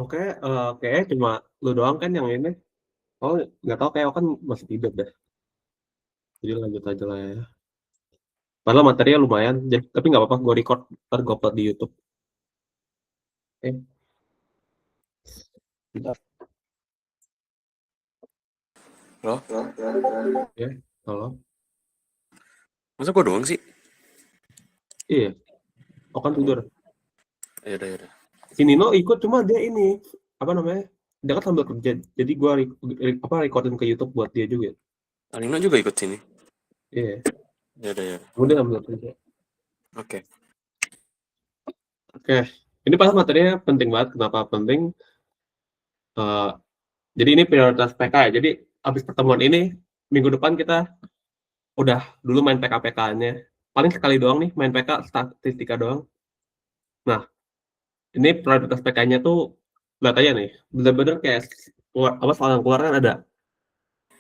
Oke, kayaknya cuma lu doang kan yang ini? Oh, nggak tahu kayak kan masih tidur deh. Jadi lanjut aja lah ya. Padahal materinya lumayan, tapi nggak apa-apa, gue record, ntar gue upload di YouTube. Eh, bentar. Loh? Ya, halo. Masa gue doang sih? Iya, oh kan tidur. Yaudah, yaudah. Si Nino ikut, cuma dia ini, apa namanya, dia kan sambil kerja. Jadi gue recordin ke YouTube buat dia juga. Alina juga ikut sini. Iya, Yaudah, yaudah. kemudian sambil kerja. Oke. Oke, ini pas materinya penting banget. Kenapa penting? Eh, jadi ini prioritas PK ya. Jadi habis pertemuan ini, minggu depan kita udah dulu main PK-PK-nya. Paling sekali doang nih main PK, statistika doang. Nah, ini prioritas PK-nya tuh, lihat aja nih, bener-bener kayak apa soal yang keluar kan ada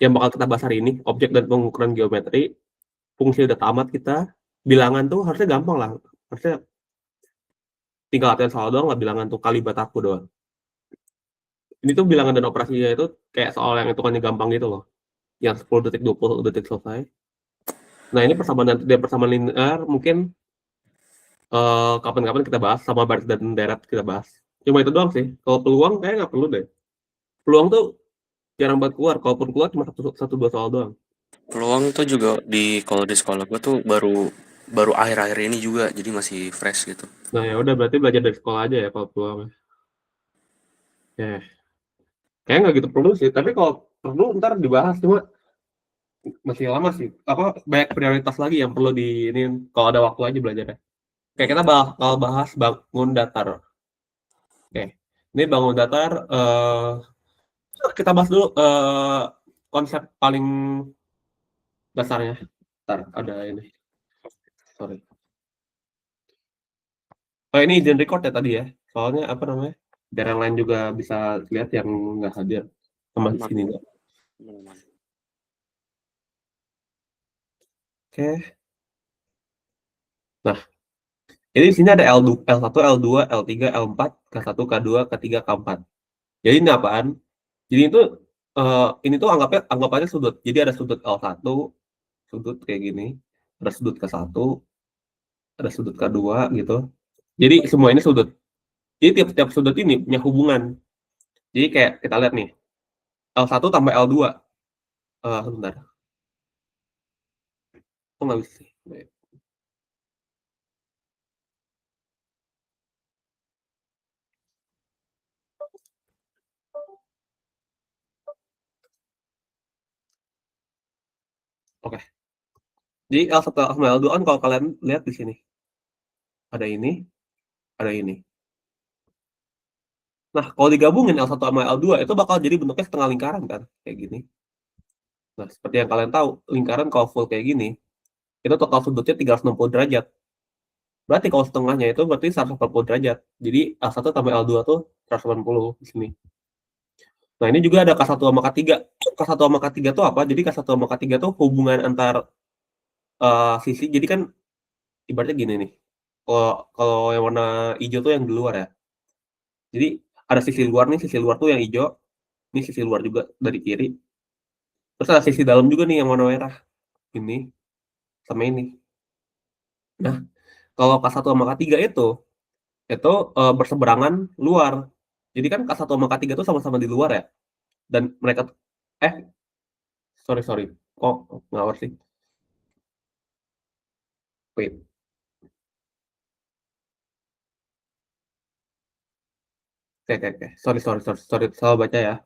yang bakal kita bahas hari ini, objek dan pengukuran geometri, fungsi udah tamat kita, bilangan tuh harusnya gampang lah, harusnya tinggal latihan soal doang lah, bilangan tuh kali bataku doang. Ini tuh bilangan dan operasinya itu kayak soal yang hitungannya gampang gitu loh, yang 10 detik 20 detik selesai. Nah ini persamaan dan persamaan linear mungkin kapan-kapan kita bahas, sama baris dan deret kita bahas. Cuma itu doang sih. Kalau peluang kayaknya nggak perlu deh. Peluang tuh jarang banget keluar. Kalaupun keluar cuma satu dua soal doang. Peluang tuh juga kalau di sekolah gue tuh baru akhir-akhir ini juga, jadi masih fresh gitu. Nah ya udah, berarti belajar dari sekolah aja ya kalau peluang. Ya, kayaknya nggak gitu perlu sih. Tapi kalau perlu ntar dibahas, cuma masih lama sih. Apa banyak prioritas lagi yang perlu di ini kalau ada waktu aja belajarnya. Kayak kita bakal bahas bangun datar. Oke, ini bangun datar. Kita bahas dulu konsep paling dasarnya. Ntar ada ini. Sorry. Oh ini izin record ya tadi ya. Soalnya apa namanya? Biar yang lain juga bisa lihat yang nggak hadir sama di sini. Aman. Oke. Nah, jadi di sini ada L2, L1, L2, L3, L4, K1, K2, K3, K4. Jadi ini apaan? Jadi itu ini tuh anggap aja sudut. Jadi ada sudut L1, sudut kayak gini. Ada sudut K1, ada sudut K2 gitu. Jadi semua ini sudut. Jadi tiap-tiap sudut ini punya hubungan. Jadi kayak kita lihat nih, L1 tambah L2. Sebentar. Kok nggak bisa sih? Oke. Jadi L1 sama L2 kan kalau kalian lihat di sini. Ada ini, ada ini. Nah, kalau digabungin L1 sama L2 itu bakal jadi bentuknya setengah lingkaran kan, kayak gini. Nah, seperti yang kalian tahu, lingkaran kalau full kayak gini, itu total sudutnya 360 derajat. Berarti kalau setengahnya itu berarti 180 derajat. Jadi L1 tambah L2 tuh 180 di sini. Nah, ini juga ada K1 sama K3. K1 sama K3 tuh apa? Jadi K1 sama K3 tuh hubungan antar sisi. Jadi kan ibaratnya gini nih. Kalau yang warna hijau tuh yang di luar ya. Jadi ada sisi luar nih, sisi luar tuh yang hijau. Ini sisi luar juga dari kiri. Terus ada sisi dalam juga nih yang warna merah. Ini sama ini. Nah, kalau K1 sama K3 itu berseberangan luar. Jadi kan K1 sama K3 itu sama-sama di luar ya. Dan mereka eh sorry. Kok ngawur sih? Wait. Oke. Sorry, salah baca ya.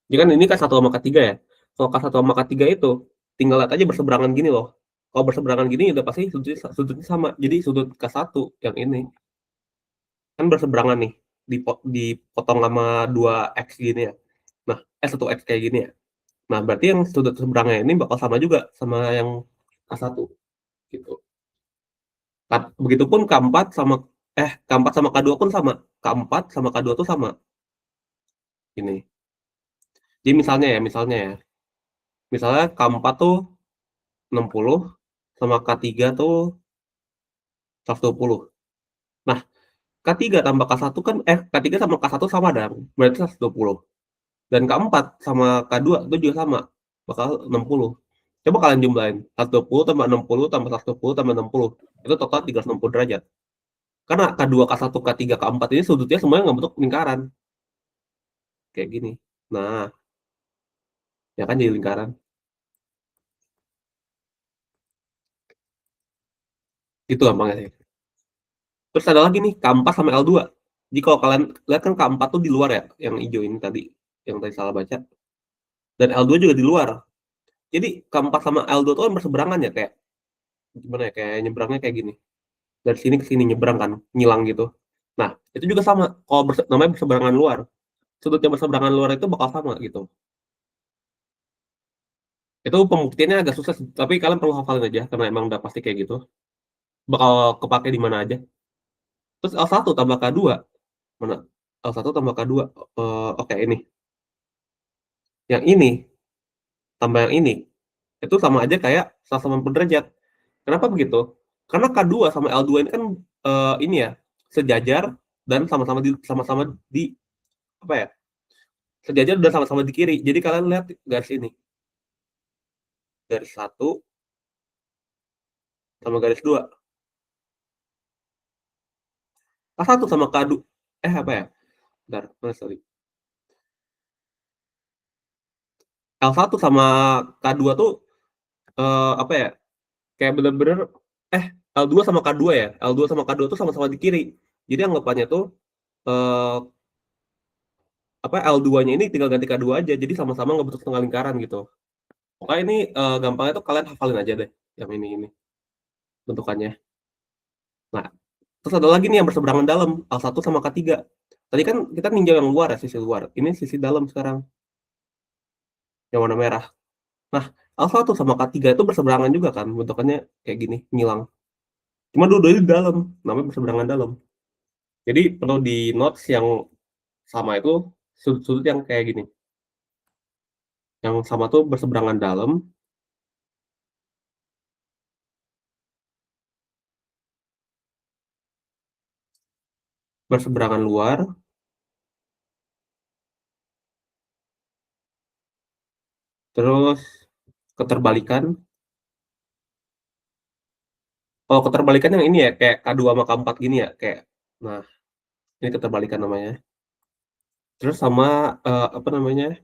Jadi kan ini K1 sama K3 ya. Kalau K1 sama K3 itu tinggal lihat aja berseberangan gini loh. Kalau berseberangan gini udah pasti sudutnya sama. Jadi sudut K1 yang ini kan berseberangan nih, dipotong sama 2x gini ya. Nah, 1x kayak gini ya. Nah, berarti yang sudut seberangnya ini bakal sama juga sama yang K1 gitu. Begitupun K4 sama K2 pun sama. K4 sama K2 tuh sama. Ini. Jadi misalnya K4 tuh 60 sama K3 tuh 120. Nah, K3 tambah K1 kan K3 sama K1 sama dong, berarti 120. Dan K4 sama K2 itu juga sama, bakal 60. Coba kalian jumlahin, 120 tambah 60 tambah 120 tambah 60, itu total 360 derajat. Karena K2, K1, K3, K4 ini sudutnya semuanya ngebentuk lingkaran. Kayak gini. Nah, ya kan jadi lingkaran. Gitu gampangnya sih. Terus ada lagi nih, K4 sama L2. Jadi kalau kalian lihat kan K4 tuh di luar ya, yang hijau ini tadi, yang tadi salah baca. Dan L2 juga di luar. Jadi K4 sama L2 tuh kan berseberangan ya, kayak gimana ya, kayak nyebrangnya kayak gini. Dari sini ke sini nyebrang kan, ngilang gitu. Nah, itu juga sama. Kalau namanya berseberangan luar. Sudutnya berseberangan luar itu bakal sama gitu. Itu pembuktiannya agak susah, tapi kalian perlu hafalin aja karena emang udah pasti kayak gitu. Bakal kepake di mana aja. Terus L1 tambah K2. Mana? L1 tambah K2. Oke, ini. Yang ini tambah yang ini. Itu sama aja kayak 180 derajat. Kenapa begitu? Karena K2 sama L2 ini kan ini ya, sejajar dan sama-sama di apa ya? Sejajar dan sama-sama di kiri. Jadi kalian lihat garis ini. Garis 1 sama garis 2. K1 sama K2 apa ya? Bentar, mana sorry. L1 sama K2 tuh apa ya? Kayak bener-bener L2 sama K2 ya. L2 sama K2 tuh sama-sama di kiri. Jadi anggapannya tuh eh apa L2-nya ini tinggal ganti K2 aja. Jadi sama-sama ngebentuk setengah lingkaran gitu. Pokoknya ini gampangnya tuh kalian hafalin aja deh yang ini bentukannya. Nah, terus ada lagi nih yang berseberangan dalam, L1 sama K3. Tadi kan kita ninjau yang luar ya, sisi luar. Ini sisi dalam sekarang, yang warna merah. Nah, L1 sama K3 itu berseberangan juga kan, bentukannya kayak gini, ngilang. Cuma dua-duanya di dalam, namanya berseberangan dalam. Jadi perlu di notes yang sama itu sudut-sudut yang kayak gini. Yang sama tuh berseberangan dalam, berseberangan luar, terus keterbalikan. Oh, keterbalikan yang ini ya, kayak K2 sama K4 gini ya, kayak. Nah, ini keterbalikan namanya. Terus sama apa namanya?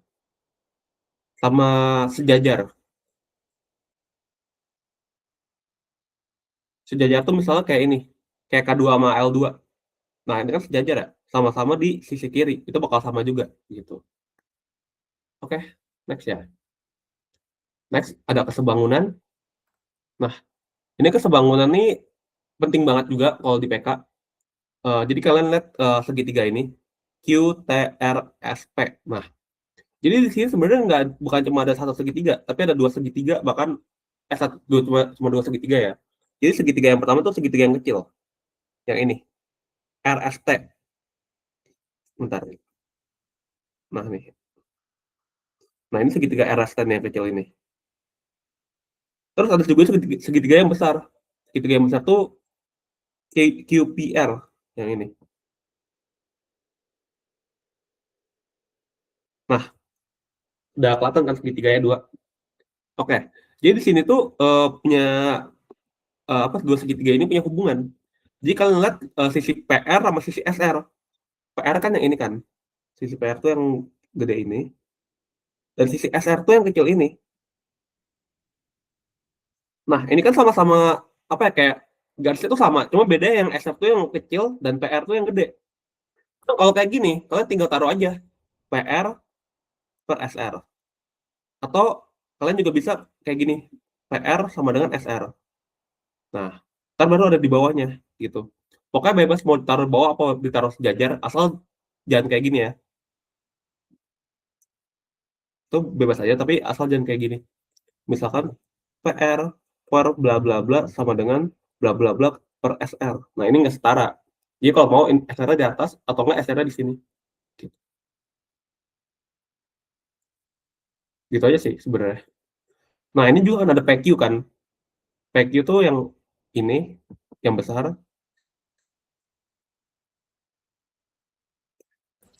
Sama sejajar. Sejajar tuh misalnya kayak ini, kayak K2 sama L2. Nah, ini kan sejajar ya, sama-sama di sisi kiri. Itu bakal sama juga gitu. Oke, next ya. Next ada kesebangunan. Nah, ini kesebangunan nih penting banget juga kalau di PK. Jadi kalian lihat segitiga ini, Q, T, R, S, P. Nah, jadi di sini sebenarnya bukan cuma ada satu segitiga, tapi ada dua segitiga, bahkan cuma dua segitiga ya. Jadi segitiga yang pertama itu segitiga yang kecil, yang ini, RST. Bentar. Nah nih, nah ini segitiga RST nih yang kecil ini. Terus ada juga segitiga yang besar. Segitiga yang besar tuh QPR yang ini. Nah, udah kelihatan kan segitiganya dua. Oke, jadi di sini tuh punya apa, dua segitiga ini punya hubungan. Jadi kalian lihat sisi PR sama sisi SR. PR kan yang ini kan, sisi PR tuh yang gede ini, dan sisi SR tuh yang kecil ini. Nah, ini kan sama-sama apa ya, kayak garisnya tuh sama, cuma beda yang SR tuh yang kecil dan PR tuh yang gede. Nah, kalau kayak gini, kalian tinggal taruh aja PR per SR. Atau kalian juga bisa kayak gini, PR sama dengan SR. Nah, ntar baru ada di bawahnya gitu. Pokoknya bebas mau ditaruh bawah apa ditaruh sejajar, asal jangan kayak gini ya. Itu bebas aja, tapi asal jangan kayak gini. Misalkan PR per bla bla bla sama dengan bla bla bla per SR. Nah, ini nggak setara. Jadi kalau mau SR-nya di atas atau nggak SR-nya di sini. Gitu. Gitu aja sih sebenarnya. Nah, ini juga kan ada PQ kan. PQ tuh yang ini, yang besar.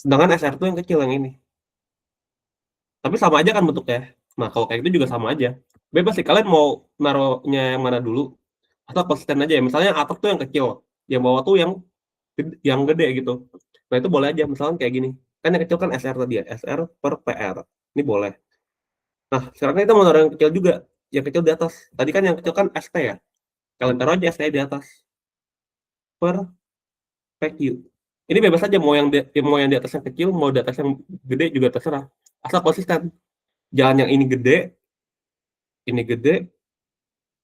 Sedangkan SR tuh yang kecil yang ini. Tapi sama aja kan bentuknya. Nah, kalau kayak gitu juga sama aja. Bebas sih kalian mau naruhnya yang mana dulu atau konsisten aja ya. Misalnya yang atas tuh yang kecil, yang bawah tuh yang gede gitu. Nah, itu boleh aja misalnya kayak gini. Kan yang kecil kan SR tadi ya, SR per PR. Ini boleh. Nah, sekarang kita mau naruh yang kecil juga. Yang kecil di atas. Tadi kan yang kecil kan ST ya. Kalian taruh aja ST di atas. Per PQ. Ini bebas aja mau yang di atas yang kecil, mau di atas yang gede juga terserah. Asal konsisten. Jangan yang ini gede,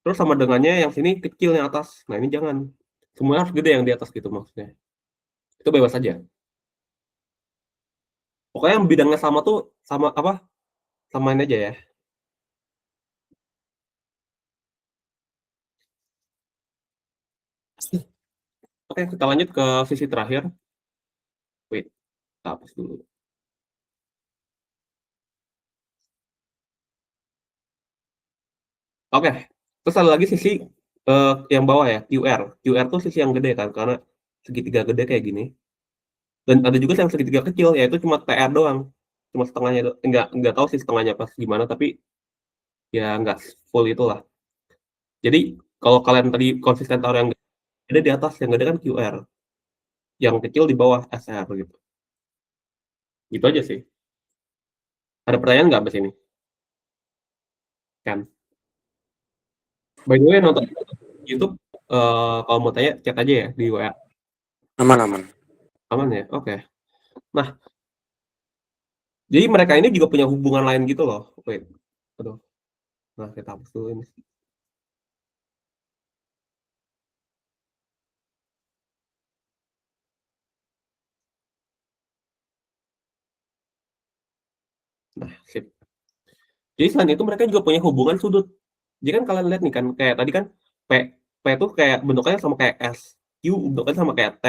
terus sama dengannya yang sini kecil yang atas. Nah, ini jangan. Semua harus gede yang di atas gitu maksudnya. Itu bebas aja. Pokoknya yang bidangnya sama tuh sama apa? Samain aja ya. Oke, kita lanjut ke sisi terakhir. Wait, kita hapus dulu. Oke, terus ada lagi sisi yang bawah ya, QR. QR tuh sisi yang gede kan, karena segitiga gede kayak gini. Dan ada juga yang segitiga kecil, yaitu cuma TR doang. Cuma setengahnya, nggak tahu sih setengahnya pas gimana, tapi ya nggak full itulah. Jadi kalau kalian tadi konsisten taruh yang gede di atas, yang gede kan QR, yang kecil di bawah SR gitu. Gitu aja sih. Ada pertanyaan nggak abis ini? Kan. By the way, nonton YouTube, kalau mau tanya chat aja ya di WA. Aman-aman. Aman ya? Oke. Nah, jadi mereka ini juga punya hubungan lain gitu loh. Wait, aduh. Nah, kita hapus dulu ini. Nah, sip. Jadi selain itu mereka juga punya hubungan sudut. Jadi kan kalian lihat nih kan, kayak tadi kan P, P itu kayak bentukannya sama kayak S, Q bentukannya sama kayak T,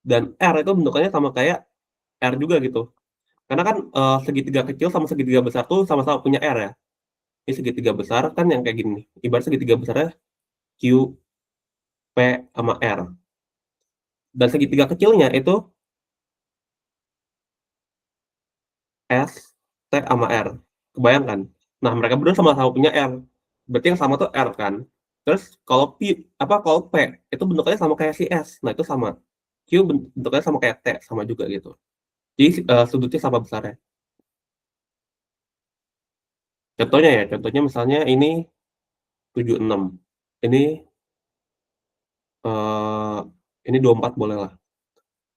dan R itu bentukannya sama kayak R juga gitu. Karena kan segitiga kecil sama segitiga besar tuh sama-sama punya R ya. Ini segitiga besar kan yang kayak gini. Ibarat segitiga besarnya Q, P, sama R. Dan segitiga kecilnya itu S, T, sama R. Kebayangkan? Nah, mereka berdua sama-sama punya R. Berarti yang sama tuh R kan? Terus kalau P itu bentuknya sama kayak si S. Nah, itu sama. Q bentuknya sama kayak T, sama juga gitu. Jadi sudutnya sama besarnya. Contohnya ya, contohnya misalnya ini 76. Ini eh ini 24 boleh lah.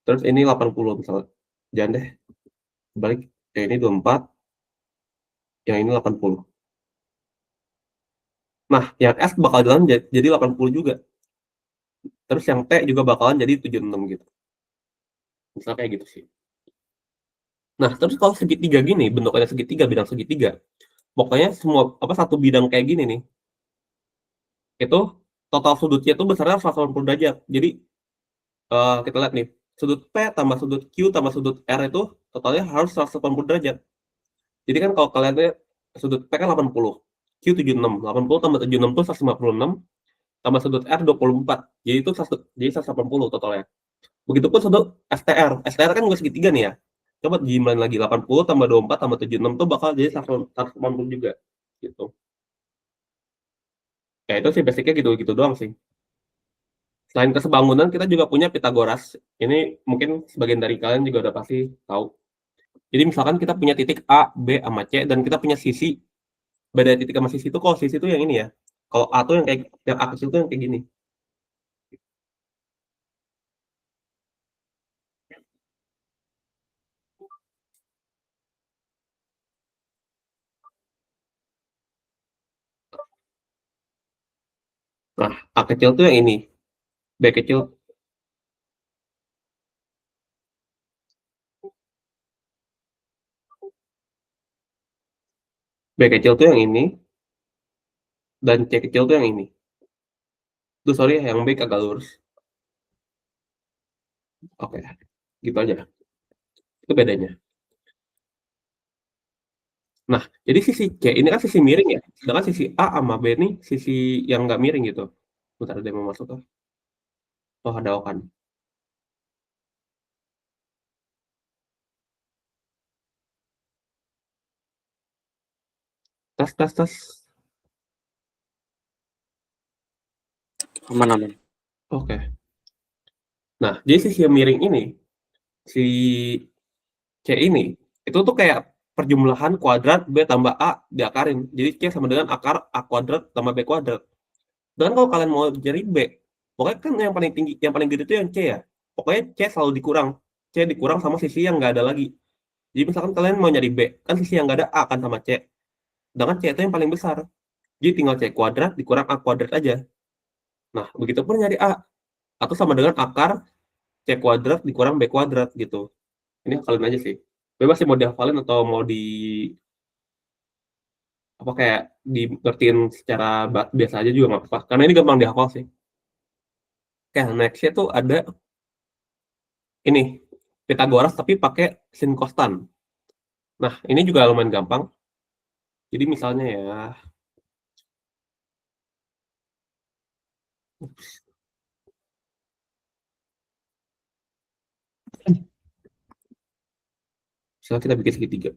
Terus ini 80 misalnya. Jangan deh, balik. Ya ini 24, yang ini 80. Nah, yang S bakal jalan jadi 80 juga. Terus yang T juga bakalan jadi 76 gitu. Misalnya kayak gitu sih. Nah, terus kalau segitiga gini, bentuknya segitiga, bidang segitiga, pokoknya semua apa satu bidang kayak gini nih, itu total sudutnya itu besarnya 180 derajat. Jadi kita lihat nih, sudut P tambah sudut Q tambah sudut R itu totalnya harus 180 derajat. Jadi kan kalau kalian lihat sudut P kan 80, Q 76, 80 tambah 76 itu 156, tambah sudut R 24. Jadi itu jadi 180 totalnya. Begitupun sudut STR. STR kan juga segitiga nih ya. Coba dijumlahin lagi 80 tambah 24 tambah 76 tuh bakal jadi 180 juga gitu. Ya itu sih basicnya gitu-gitu doang sih. Selain kesebangunan kita juga punya Pitagoras. Ini mungkin sebagian dari kalian juga udah pasti tahu. Jadi misalkan kita punya titik A, B, sama C dan kita punya sisi, beda titik sama sisi itu kalau sisi itu yang ini ya. Kalau A tuh yang A kecil tuh yang kayak gini. Nah, A kecil tuh yang ini. B kecil B kecil tuh yang ini dan C kecil tuh yang ini. Tuh sorry yang B agak lurus. Oke, gitu aja. Itu bedanya. Nah, jadi sisi C ini kan sisi miring ya. Sedangkan sisi A sama B ini sisi yang nggak miring gitu. Bentar ada yang mau masuk tuh. Oh, ada Okan. Tes tes tes. Aman-aman. Oke. Nah, jadi sisi yang miring ini, si C ini, itu tuh kayak perjumlahan kuadrat B tambah A diakarin. Jadi C sama dengan akar A kuadrat tambah B kuadrat. Dan kalau kalian mau cari B, pokoknya kan yang paling tinggi, yang paling gede itu yang C ya. Pokoknya C selalu dikurang. C dikurang sama sisi yang nggak ada lagi. Jadi misalkan kalian mau nyari B, kan sisi yang nggak ada A kan sama C. Sedangkan C itu yang paling besar. Jadi tinggal C kuadrat dikurang A kuadrat aja. Nah, begitu pun nyari A. Atau sama dengan akar C kuadrat dikurang B kuadrat gitu. Ini hafalin aja sih. Bebas sih mau dihafalin atau mau di apa kayak ngertiin secara biasa aja juga nggak apa-apa. Karena ini gampang dihafal sih. Kayak nextnya tuh ada ini Pythagoras tapi pakai sin kostan. Nah, ini juga lumayan gampang. Jadi misalnya ya, misalnya kita bikin segitiga.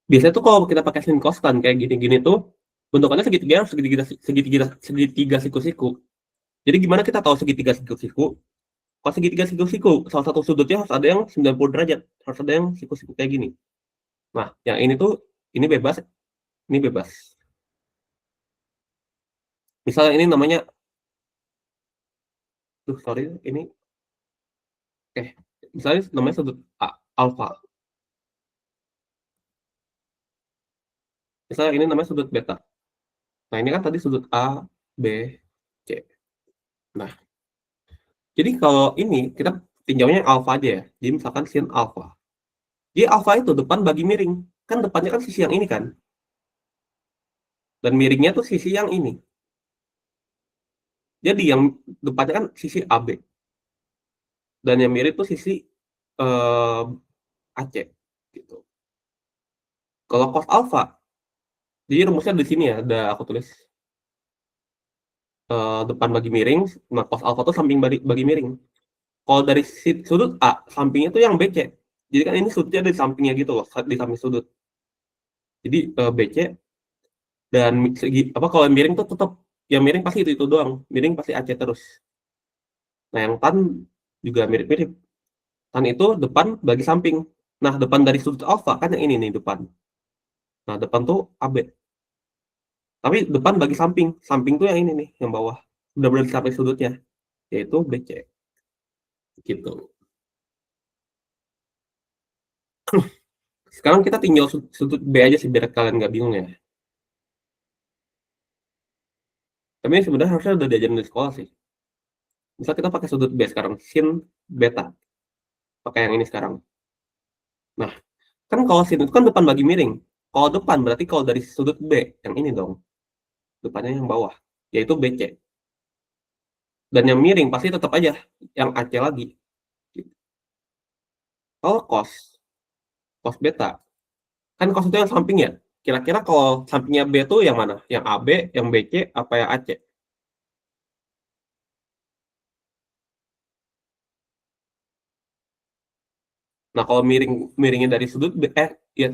Biasanya tuh kalau kita pakai sin kostan kayak gini-gini tuh bentukannya segitiga segitiga segitiga segitiga siku-siku. Jadi gimana kita tahu segitiga siku-siku? Kalau segitiga siku-siku, salah satu sudutnya harus ada yang 90 derajat, harus ada yang siku-siku kayak gini. Nah, yang ini tuh ini bebas, ini bebas. Misalnya ini namanya, sorry, ini, misalnya namanya sudut alfa. Misalnya ini namanya sudut beta. Nah, ini kan tadi sudut A, B, C. Nah, jadi kalau ini kita tinjaunya alfa aja ya. Jadi misalkan sin alfa. Jadi alfa itu depan bagi miring. Kan depannya kan sisi yang ini kan. Dan miringnya tuh sisi yang ini. Jadi yang depannya kan sisi AB. Dan yang miring tuh sisi AC. Gitu. Kalau cos alfa, jadi rumusnya di sini ya, ada aku tulis. Depan bagi miring, nah cos alfa tuh samping bagi miring. Kalau dari sudut A, sampingnya tuh yang BC. Jadi kan ini sudutnya di sampingnya gitu loh, di samping sudut. Jadi BC dan segi apa kalau yang miring tuh tetap yang miring pasti itu doang. Miring pasti AC terus. Nah, yang tan juga mirip-mirip. Tan itu depan bagi samping. Nah, depan dari sudut alfa kan yang ini nih depan. Nah, depan tuh AB. Tapi depan bagi samping. Samping tuh yang ini nih, yang bawah. Benar-benar di samping sudutnya, yaitu BC. Gitu. Sekarang kita tinggal sudut B aja sih biar kalian nggak bingung ya. Tapi ini sebenarnya harusnya udah diajarin di sekolah sih. Misal kita pakai sudut B sekarang, sin beta. Pakai yang ini sekarang. Nah, kan kalau sin itu kan depan bagi miring. Kalau depan berarti kalau dari sudut B, yang ini dong. Depannya yang bawah, yaitu BC. Dan yang miring pasti tetap aja yang AC lagi. Kalau cos beta, kan cos itu yang samping ya. Kira-kira kalau sampingnya B itu yang mana? Yang AB, yang BC, apa yang AC? Nah, kalau miringnya dari sudut B, ya,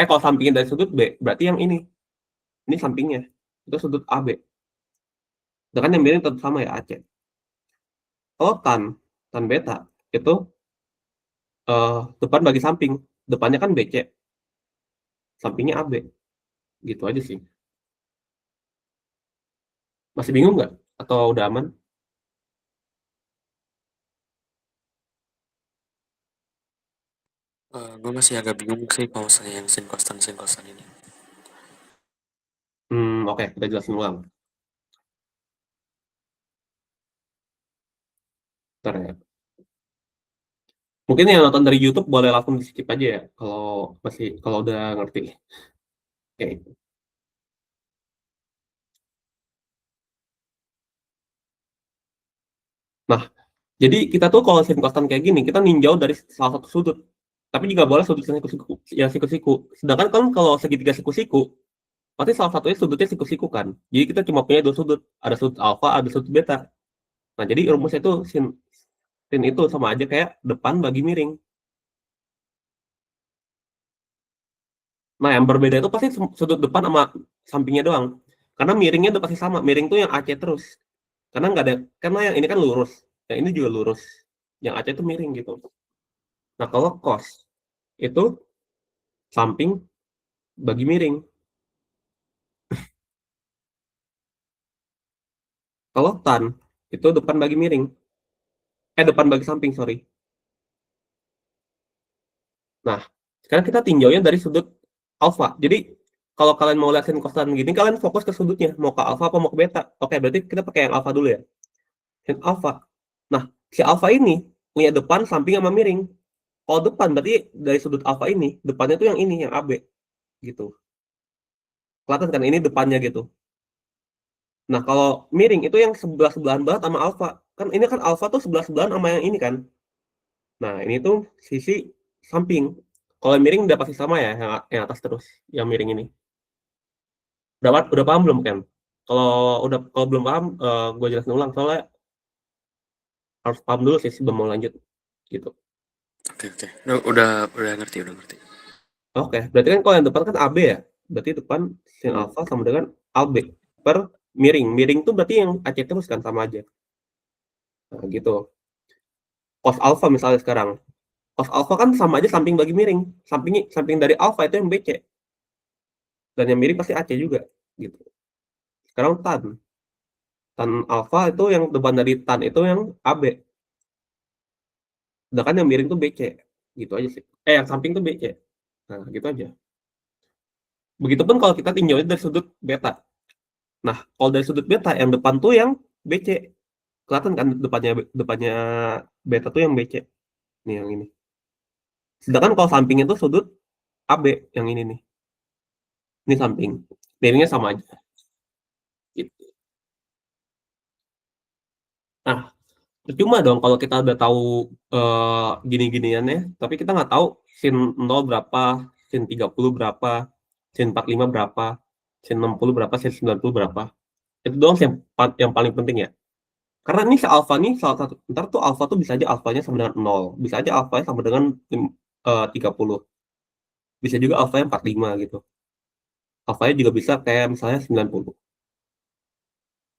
kalau sampingnya dari sudut B, berarti yang ini. Ini sampingnya. Itu sudut AB. Dengan yang miring tetap sama ya AC. Kalau tan beta itu depan bagi samping. Depannya kan BC, sampingnya AB. Gitu aja sih. Masih bingung nggak? Atau udah aman? Gue masih agak bingung sih kalau saya yang sin kostan ini. Oke, kita jelasin ulang. Bentar ya. Mungkin yang nonton dari YouTube boleh langsung di skip aja ya kalau udah ngerti. Oke. Nah, jadi kita tuh kalau sin kostan kayak gini, kita ninjau dari salah satu sudut. Tapi juga boleh sudut yang siku-siku. Sedangkan kan kalau segitiga siku-siku, pasti salah satunya sudutnya siku-siku kan. Jadi kita cuma punya 2 sudut, ada sudut alfa, ada sudut beta. Nah, jadi rumusnya itu sin itu sama aja kayak depan bagi miring. Nah, yang berbeda itu pasti sudut depan sama sampingnya doang. Karena miringnya udah pasti sama, miring tuh yang AC terus. Karena yang ini kan lurus, yang ini juga lurus. Yang AC itu miring gitu. Nah, kalau cos itu samping bagi miring. Kalau tan itu depan bagi miring. Depan bagi samping, sorry. Nah, sekarang kita tinjaunya dari sudut alfa. Jadi, kalau kalian mau lihat sin cos tan gini, kalian fokus ke sudutnya. Mau ke alfa apa mau ke beta. Oke, berarti kita pakai yang alfa dulu ya. Sin alfa. Nah, si alfa ini punya depan, samping, sama miring. Kalau depan berarti dari sudut alfa ini, depannya tuh yang ini, yang AB. Gitu. Kelihatan kan, ini depannya gitu. Nah, kalau miring itu yang sebelah-sebelahan banget sama alfa. Kan ini kan alfa tuh sebelah-sebelahan sama yang ini kan. Nah, ini tuh sisi samping. Kalau yang miring udah pasti sama ya, yang atas terus, yang miring ini. Udah paham belum kan? Kalau belum paham, gue jelasin ulang soalnya harus paham dulu sih sebelum mau lanjut gitu. Oke, oke. Udah ngerti, udah ngerti. Oke, berarti kan kalau yang depan kan AB ya. Berarti depan sin alfa sama dengan AB per miring. Miring tuh berarti yang AC terus kan sama aja. Nah, gitu. Cos alfa misalnya sekarang. Cos alfa kan sama aja samping bagi miring. Samping dari alfa itu yang BC. Dan yang miring pasti AC juga gitu. Sekarang tan. Tan alfa itu yang depan dari tan itu yang AB. Sedangkan yang miring tuh BC. Gitu aja sih. Yang samping tuh BC. Nah, gitu aja. Begitupun kalau kita tinjaunya dari sudut beta. Nah, kalau dari sudut beta yang depan tuh yang BC. Kelihatan kan depannya depannya beta tuh yang BC. Nih yang ini. Sedangkan kalau sampingnya tuh sudut AB yang ini nih. Ini samping. Miringnya sama aja. Gitu. Nah, percuma dong kalau kita udah tahu gini-giniannya, tapi kita nggak tahu sin 0 berapa, sin 30 berapa, sin 45 berapa, sin 60 berapa, sin 90 berapa. Itu doang sih yang paling penting ya. Karena ini si alfa nih salah satu, ntar tuh alfa tuh bisa aja alfanya sama dengan 0, bisa aja alfanya sama dengan 30, bisa juga alfanya 45 gitu. Alfanya juga bisa kayak misalnya 90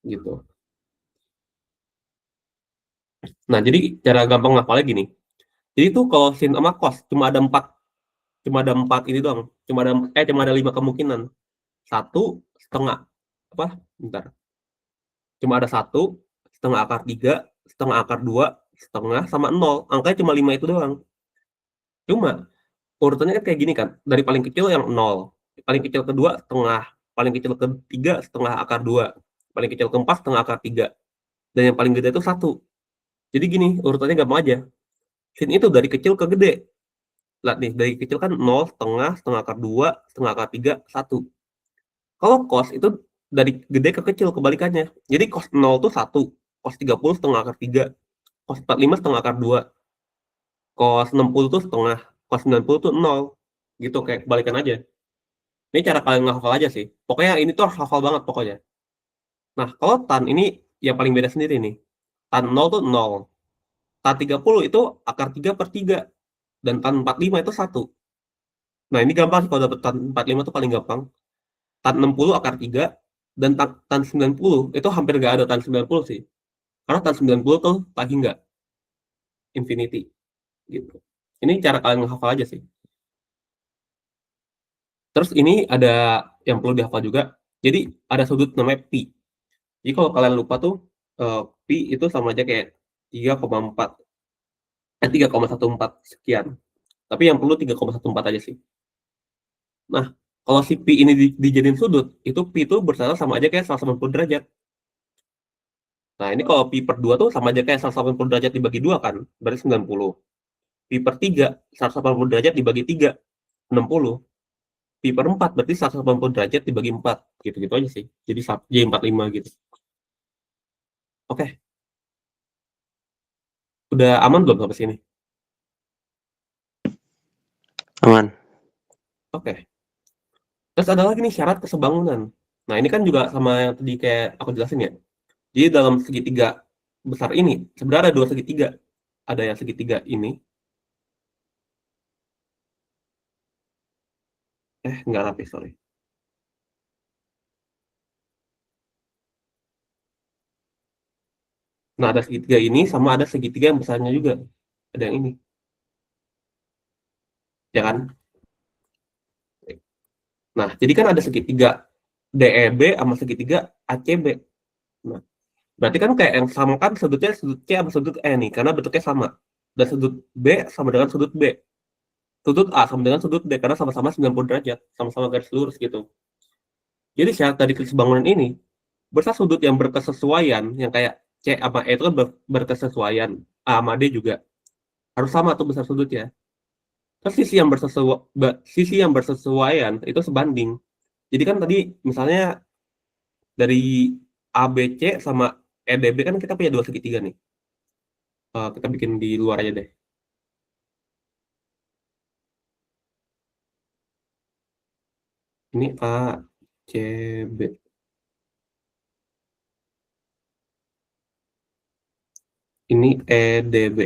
gitu. Nah, jadi cara gampang ngapalnya gini. Jadi tuh kalau sin sama cos cuma ada empat ini doang. Cuma ada 5 kemungkinan. Satu setengah apa? Bentar. Cuma ada satu setengah akar 3, setengah akar 2, setengah sama 0. Angkanya cuma 5 itu doang. Cuma urutannya kan kayak gini kan. Dari paling kecil yang 0, paling kecil kedua setengah, paling kecil ketiga setengah akar 2, paling kecil keempat setengah akar 3, dan yang paling gede itu satu. Jadi gini, urutannya gampang aja. Sin itu dari kecil ke gede. Lihat nih, dari kecil kan 0, setengah akar 2, setengah akar 3, 1. Kalau cos itu dari gede ke kecil kebalikannya. Jadi cos 0 tuh 1, cos 30 setengah akar 3, cos 45 setengah akar 2, cos 60 tuh setengah, cos 90 tuh 0. Gitu kayak kebalikan aja. Ini cara kalian ngehafal aja sih. Pokoknya ini tuh harus hafal banget pokoknya. Nah, kalau tan ini yang paling beda sendiri nih. Tan 0 tuh 0. Tan 30 itu akar 3 per 3. Dan tan 45 itu 1. Nah, ini gampang sih kalau dapet tan 45 tuh paling gampang. Tan 60 akar 3. Dan tan 90 itu hampir nggak ada tan 90 sih. Karena tan 90 tuh lagi nggak infinity. Gitu. Ini cara kalian menghafal aja sih. Terus ini ada yang perlu dihafal juga. Jadi ada sudut namanya pi. Jadi kalau kalian lupa tuh pi itu sama aja kayak 3,4 3,14 sekian. Tapi yang perlu 3,14 aja sih. Nah, kalau si pi ini dijadiin sudut, itu pi itu bersama sama aja kayak 180 derajat. Nah, ini kalau pi per 2 tuh sama aja kayak 180 derajat dibagi 2 kan, berarti 90. Pi per 3, 180 derajat dibagi 3, 60. Pi per 4 berarti 180 derajat dibagi 4. Gitu-gitu aja sih. Jadi J45 gitu. Oke, udah aman belum sampai sini? Aman. Oke. Terus ada lagi nih syarat kesebangunan. Nah, ini kan juga sama yang tadi kayak aku jelasin ya. Jadi dalam segitiga besar ini, sebenarnya ada dua segitiga. Ada yang segitiga ini, nggak rapi, sorry. Nah, ada segitiga ini, sama ada segitiga yang besarnya juga. Ada yang ini, ya kan? Nah, jadi kan ada segitiga DEB sama segitiga ACB. Nah, berarti kan kayak yang sama kan sudutnya sudut C sama sudut E nih, karena bentuknya sama. Dan sudut B sama dengan sudut B. Sudut A sama dengan sudut D, karena sama-sama 90 derajat, sama-sama garis lurus gitu. Jadi syarat dari kesebangunan ini, besar sudut yang berkesesuaian, yang kayak C sama E itu kan berkesesuaian, A sama D juga. Harus sama tuh besar sudutnya. Terus sisi yang bersesuaian itu sebanding. Jadi kan tadi misalnya dari ABC sama EDB kan kita punya dua segitiga nih. Kita bikin di luar aja deh. Ini ACB. Ini EDB.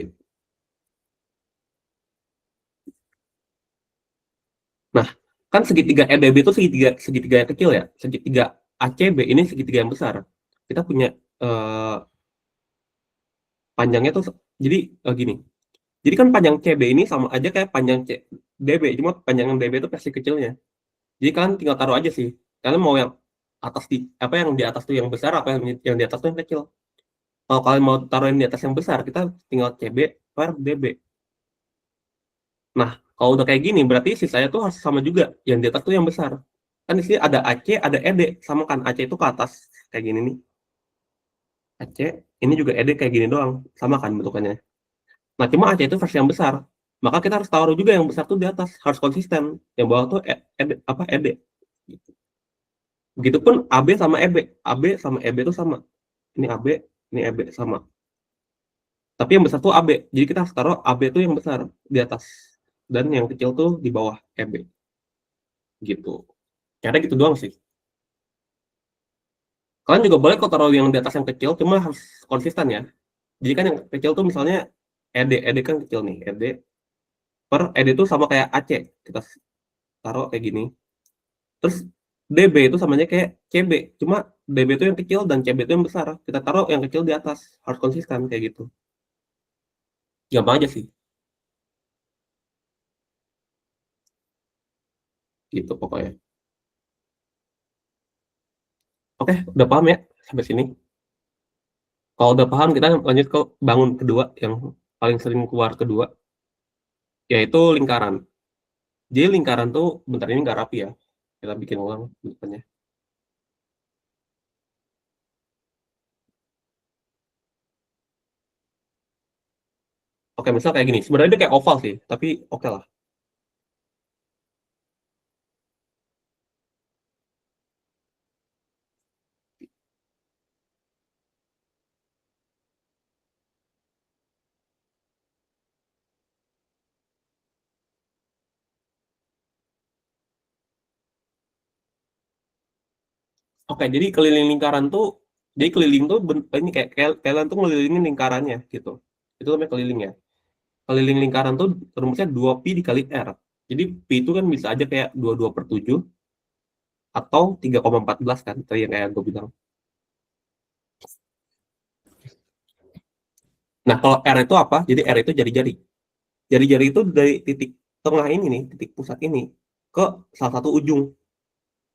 Nah, kan segitiga EDB itu segitiga yang kecil ya. Segitiga ACB ini segitiga yang besar. Kita punya panjangnya tuh jadi gini. Jadi kan panjang CB ini sama aja kayak panjang DB, cuma panjang DB itu versi kecilnya. Jadi kalian tinggal taruh aja sih. Kalian mau yang atas apa yang di atas tuh yang besar, apa yang di atas tuh yang kecil. Kalau kalian mau taruh yang di atas yang besar, kita tinggal CB per DB. Nah, kalau udah kayak gini, berarti sisanya tuh harus sama juga. Yang di atas tuh yang besar. Kan di sini ada AC, ada ED. Sama kan, AC itu ke atas. Kayak gini nih. AC, ini juga ED kayak gini doang. Sama kan bentukannya. Nah, cuma AC itu versi yang besar. Maka kita harus taruh juga yang besar tuh di atas. Harus konsisten. Yang bawah tuh ED. Begitupun AB sama EB. AB sama EB itu sama. Ini AB, ini EB sama. Tapi yang besar tuh AB. Jadi kita harus taruh AB itu yang besar di atas. Dan yang kecil tuh di bawah EB. Gitu. Cara gitu doang sih. Kalian juga boleh kok taruh yang di atas yang kecil, cuma harus konsisten ya. Jadi kan yang kecil tuh misalnya ED kan kecil nih, ED per ED itu sama kayak AC. Kita taruh kayak gini. Terus DB itu samanya kayak CB, cuma DB itu yang kecil dan CB itu yang besar. Kita taruh yang kecil di atas, harus konsisten kayak gitu. Gampang aja sih, gitu pokoknya. Oke, udah paham ya sampai sini? Kalau udah paham, kita lanjut ke bangun kedua yang paling sering keluar kedua, yaitu lingkaran. Jadi lingkaran tuh bentar ini nggak rapi ya. Kita bikin ulang bentuknya. Oke, misal kayak gini. Sebenarnya dia kayak oval sih, tapi oke lah. Oke, jadi keliling lingkaran tuh, jadi keliling tuh ini kayak kalian tuh ngelilingin lingkarannya gitu. Itu namanya keliling ya. Keliling lingkaran tuh rumusnya 2pi dikali R. Jadi pi itu kan bisa aja kayak 22/7 atau 3,14 kan, tadi yang kayak gue bilang. Nah, kalau R itu apa? Jadi R itu jari-jari. Jari-jari itu dari titik tengah ini nih, titik pusat ini, ke salah satu ujung.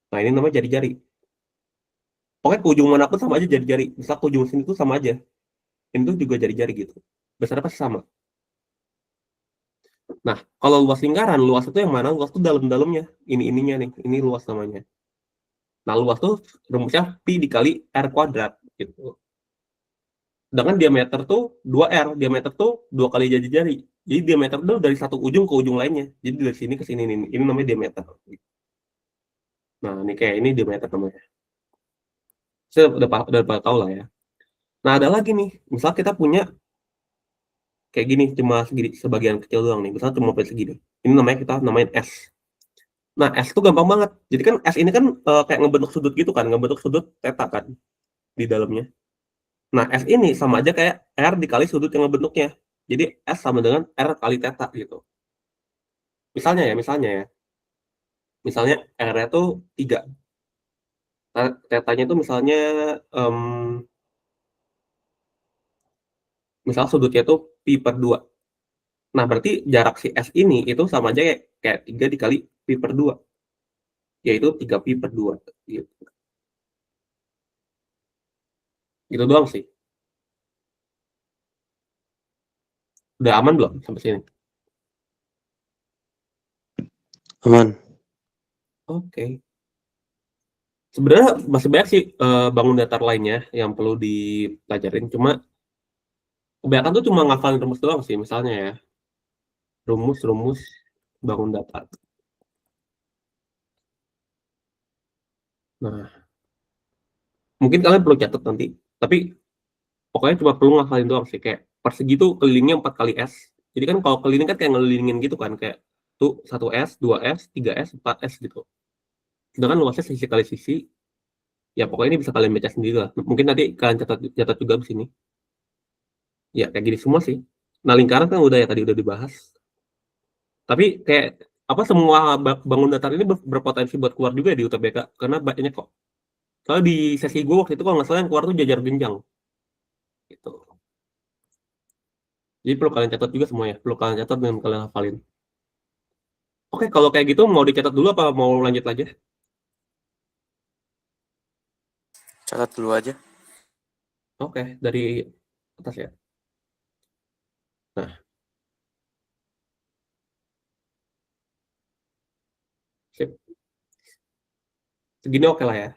Nah, ini namanya jari-jari. Pokoknya ke ujung manapun sama aja jari-jari. Misal ke ujung sini tuh sama aja. Ini tuh juga jari-jari gitu. Besarnya pasti sama. Nah, kalau luas lingkaran, luas itu yang mana? Luas itu dalam-dalamnya. Ini ininya nih, ini luas namanya. Nah, luas tuh rumusnya pi dikali R kuadrat gitu. Dengan diameter tuh 2R, diameter tuh 2 kali jari-jari. Jadi diameter tuh dari satu ujung ke ujung lainnya. Jadi dari sini ke sini ini namanya diameter. Nah, ini kayak ini diameter namanya. Saya udah tahu lah ya. Nah, ada lagi nih. Misal kita punya kayak gini, cuma segini, sebagian kecil doang nih. Misal cuma sampai segini. Ini namanya kita namain S. Nah, S tuh gampang banget. Jadi kan S ini kan, kayak ngebentuk sudut gitu kan, ngebentuk sudut theta kan, di dalamnya. Nah, S ini sama aja kayak R dikali sudut yang ngebentuknya. Jadi S sama dengan R kali theta gitu. Misalnya R-nya tuh 3, tetanya tuh misalnya, misal sudutnya tuh pi/2. Nah, berarti jarak si S ini itu sama aja kayak kayak 3 dikali pi/2, yaitu 3 pi/2 gitu. Gitu doang sih. Udah aman belum sampai sini? Aman. Oke. Sebenarnya masih banyak sih, bangun datar lainnya yang perlu dipelajarin, cuma kebanyakan tuh cuma ngafalin rumus doang sih, misalnya ya, rumus-rumus bangun datar. Nah, mungkin kalian perlu catat nanti, tapi pokoknya cuma perlu ngafalin doang sih, kayak persegi tuh kelilingnya 4 kali S. Jadi kan kalau keliling kan kayak ngelilingin gitu kan, kayak tuh 1 S, 2 S, 3 S, 4 S gitu. Sedangkan luasnya sisi kali sisi, ya pokoknya ini bisa kalian baca sendiri lah. Mungkin nanti kalian catat catat juga di sini. Ya kayak gini semua sih. Nah, lingkaran kan udah ya tadi udah dibahas. Tapi kayak apa semua bangun datar ini berpotensi buat keluar juga di UTBK karena banyak kok. Soalnya di sesi gue waktu itu kalau nggak salah yang keluar tuh jajar genjang gitu. Jadi perlu kalian catat juga semuanya, perlu kalian catat dan kalian hafalin. Oke, kalau kayak gitu mau dicatat dulu apa mau lanjut aja? Catat dulu aja. Oke, dari atas ya. Nah, sip. Segini oke lah ya.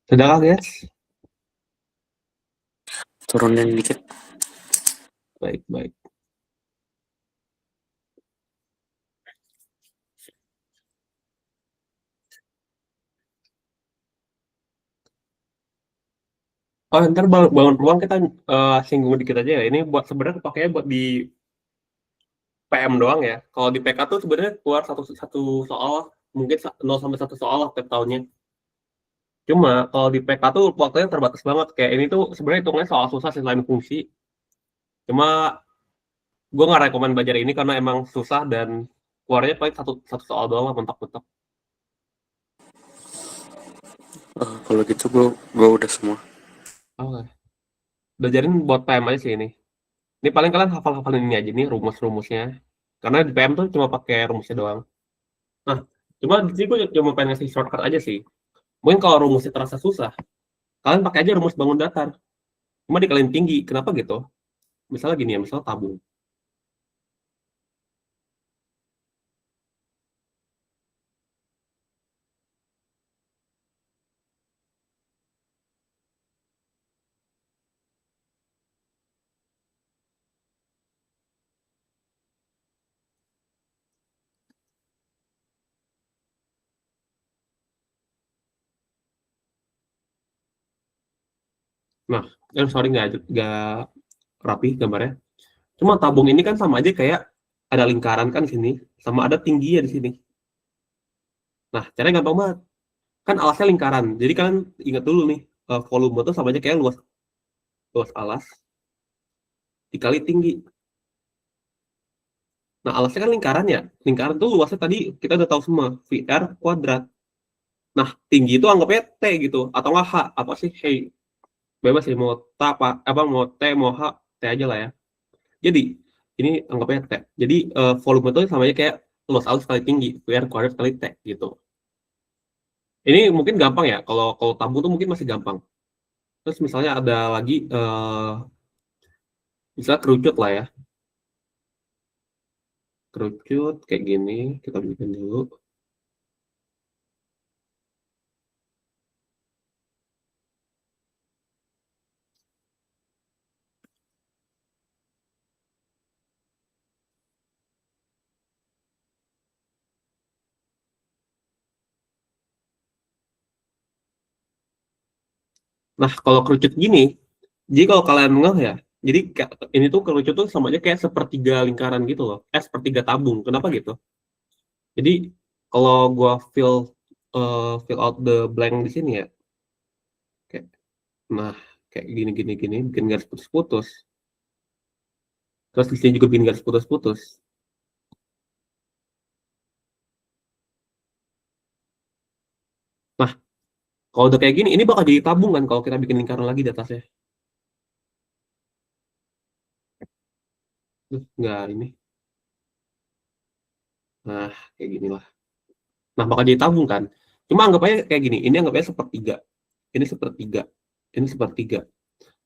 Sedangkan guys, Turunin dikit. baik. Oh, ntar bangun peluang kita singgung dikit aja ya. Ini buat sebenarnya pakainya buat di PM doang ya. Kalau di PK tuh sebenarnya keluar satu satu soal, mungkin 0 sampai 1 soal lah tiap tahunnya. Cuma kalau di PK tuh waktunya terbatas banget. Kayak ini tuh sebenarnya hitungnya soal susah sih selain fungsi. Cuma gue nggak rekomen belajar ini karena emang susah dan keluarnya paling satu satu soal doang lah mentok-mentok. Kalau gitu gue udah semua. Oh, belajarin buat PM aja sih ini. Ini paling kalian hafal-hafalin ini aja nih rumus-rumusnya. Karena di PM tuh cuma pakai rumusnya doang. Nah, cuma di sini gue cuma pengen ngasih shortcut aja sih. Mungkin kalau rumusnya terasa susah, kalian pakai aja rumus bangun datar. Cuma dikaliin tinggi. Kenapa gitu? Misalnya gini ya, misal tabung. Nah, sorry nggak rapi gambarnya. Cuma tabung ini kan sama aja kayak ada lingkaran kan di sini, sama ada tingginya di sini. Nah, caranya gampang banget. Kan alasnya lingkaran. Jadi kalian ingat dulu nih, volume itu sama aja kayak luas luas alas dikali tinggi. Nah, alasnya kan lingkaran ya. Lingkaran tuh luasnya tadi kita udah tahu semua, VR kuadrat. Nah, tinggi itu anggapnya T gitu, atau nggak H, apa sih? Hey, bebas sih mau T apa mau T mau H, T aja lah ya. Jadi, ini anggapnya T. Jadi, volume itu sama aja kayak luas alus kali tinggi, VR kuadrat kali T gitu. Ini mungkin gampang ya, kalau kalau tabung tuh mungkin masih gampang. Terus misalnya ada lagi, misalnya kerucut lah ya. Kerucut kayak gini, kita bikin dulu. Nah, kalau kerucut gini, jadi kalau kalian ngeh ya, jadi ini tuh kerucut tuh sama aja kayak sepertiga lingkaran gitu loh. Sepertiga tabung. Kenapa gitu? Jadi kalau gua fill out the blank di sini ya, kayak nah kayak gini bikin garis putus-putus. Terus di sini juga bikin garis putus-putus. Nah, kalau udah kayak gini, ini bakal jadi tabung kan kalau kita bikin lingkaran lagi di atasnya. Enggak ini. Nah, kayak gini lah. Nah, bakal jadi tabung kan. Cuma anggap aja kayak gini. Ini anggap aja sepertiga. Ini sepertiga. Ini sepertiga.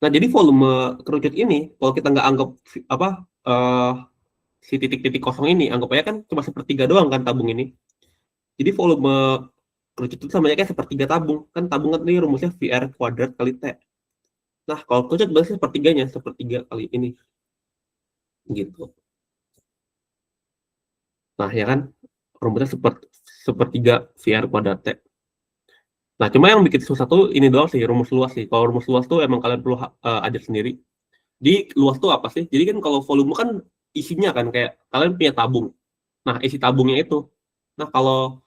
Nah, jadi volume kerucut ini, kalau kita nggak anggap apa si titik-titik kosong ini, anggap aja kan cuma sepertiga doang kan tabung ini. Jadi volume kerucut itu sama aja kayak sepertiga tabung. Kan tabung kan ini rumusnya VR kuadrat kali T. Nah, kalau kerucut berarti sepertiganya, sepertiga kali ini. Gitu. Nah, ya kan rumusnya sepertiga VR kuadrat T. Nah, cuma yang bikin susah tuh ini doang sih, rumus luas sih. Kalau rumus luas tuh emang kalian perlu ajar sendiri. Di luas tuh apa sih? Jadi kan kalau volume kan isinya kan kayak kalian punya tabung. Nah, isi tabungnya itu. Nah, kalau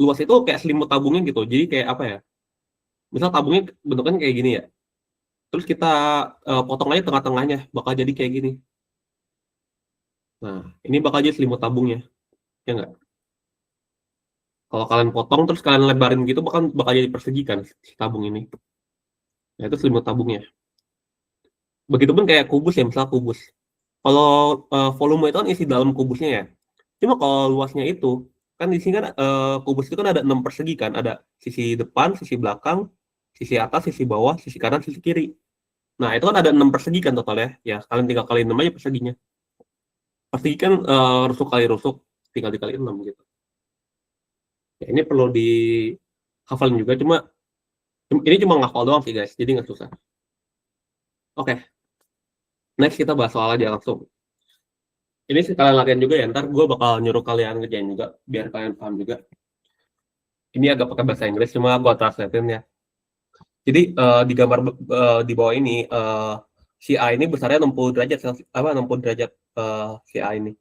luas itu kayak selimut tabungnya gitu. Jadi kayak apa ya? Misal tabungnya bentuknya kayak gini ya. Terus kita potong aja tengah-tengahnya, bakal jadi kayak gini. Nah, ini bakal jadi selimut tabungnya. Ya nggak? Kalau kalian potong terus kalian lebarin gitu bakal jadi persegi kan si tabung ini. Nah, itu selimut tabungnya. Begitupun kayak kubus ya, misal kubus. Kalau volume itu kan isi dalam kubusnya ya. Cuma kalau luasnya itu kan di sini kan kubus itu kan ada 6 persegi kan, ada sisi depan, sisi belakang, sisi atas, sisi bawah, sisi kanan, sisi kiri. Nah, itu kan ada 6 persegi kan total ya. Ya, kalian tinggal kali 6 aja perseginya. Persegi kan rusuk kali rusuk, tinggal dikali 6 gitu. Ya, ini perlu dihafalin juga, cuma Ini cuma ngafal doang sih guys, jadi nggak susah. Oke, next kita bahas soal aja langsung. Ini sih kalian latihan juga ya, ntar gue bakal nyuruh kalian ngerjain juga, biar kalian paham juga. Ini agak pakai bahasa Inggris, cuma gue translatein ya. Jadi di gambar di bawah ini, si A ini besarnya 60 derajat, 60 derajat si A ini.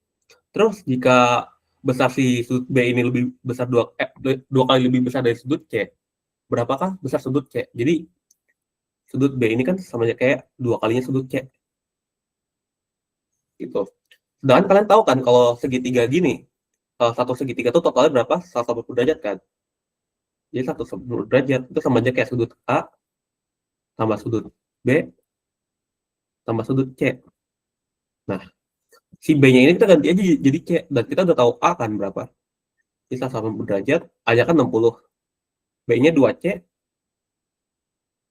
Terus jika besar si sudut B ini lebih besar dua kali lebih besar dari sudut C, berapakah besar sudut C? Jadi sudut B ini kan sama aja kayak dua kalinya sudut C gitu. Dan kalian tahu kan kalau segitiga gini, satu segitiga itu totalnya berapa? 180 derajat kan? Jadi 180 derajat itu sama aja kayak sudut A tambah sudut B tambah sudut C. Nah, si B-nya ini kita ganti aja jadi C, dan kita udah tahu A kan berapa. Jadi 180 derajat, A-nya kan 60. B-nya 2C,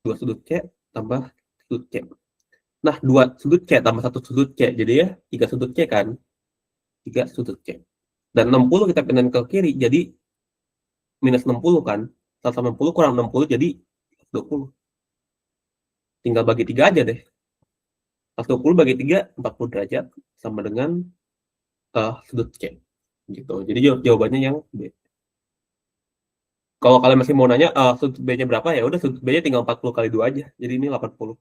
2 sudut C tambah sudut C. Nah, 2 sudut C tambah 1 sudut C, jadi ya 3 sudut C kan? 3 sudut C. Dan 60 kita pindahin ke kiri, jadi minus 60 kan? 180 kurang 60 jadi 20. Tinggal bagi 3 aja deh. 120 bagi 3, 40 derajat, sama dengan sudut C. Gitu. Jadi jawabannya yang B. Kalau kalian masih mau nanya sudut B-nya berapa, ya udah sudut B-nya tinggal 40 kali 2 aja. Jadi ini 80.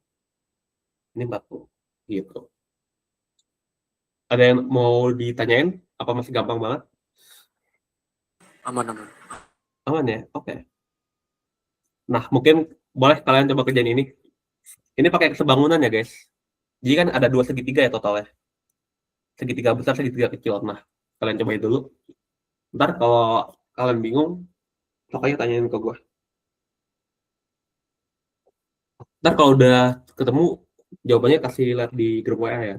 Ini 40. Gitu. Ada yang mau ditanyain? Apa masih gampang banget? Aman aman. Aman ya? Oke. Nah, mungkin boleh kalian coba kerjain ini. Ini pakai kesebangunan ya, guys. Jadi kan ada dua segitiga ya totalnya. Segitiga besar, segitiga kecil. Nah, kalian cobain dulu. Ntar kalau kalian bingung, pokoknya tanyain ke gue. Ntar kalau udah ketemu, jawabannya kasih lihat di grup WA ya.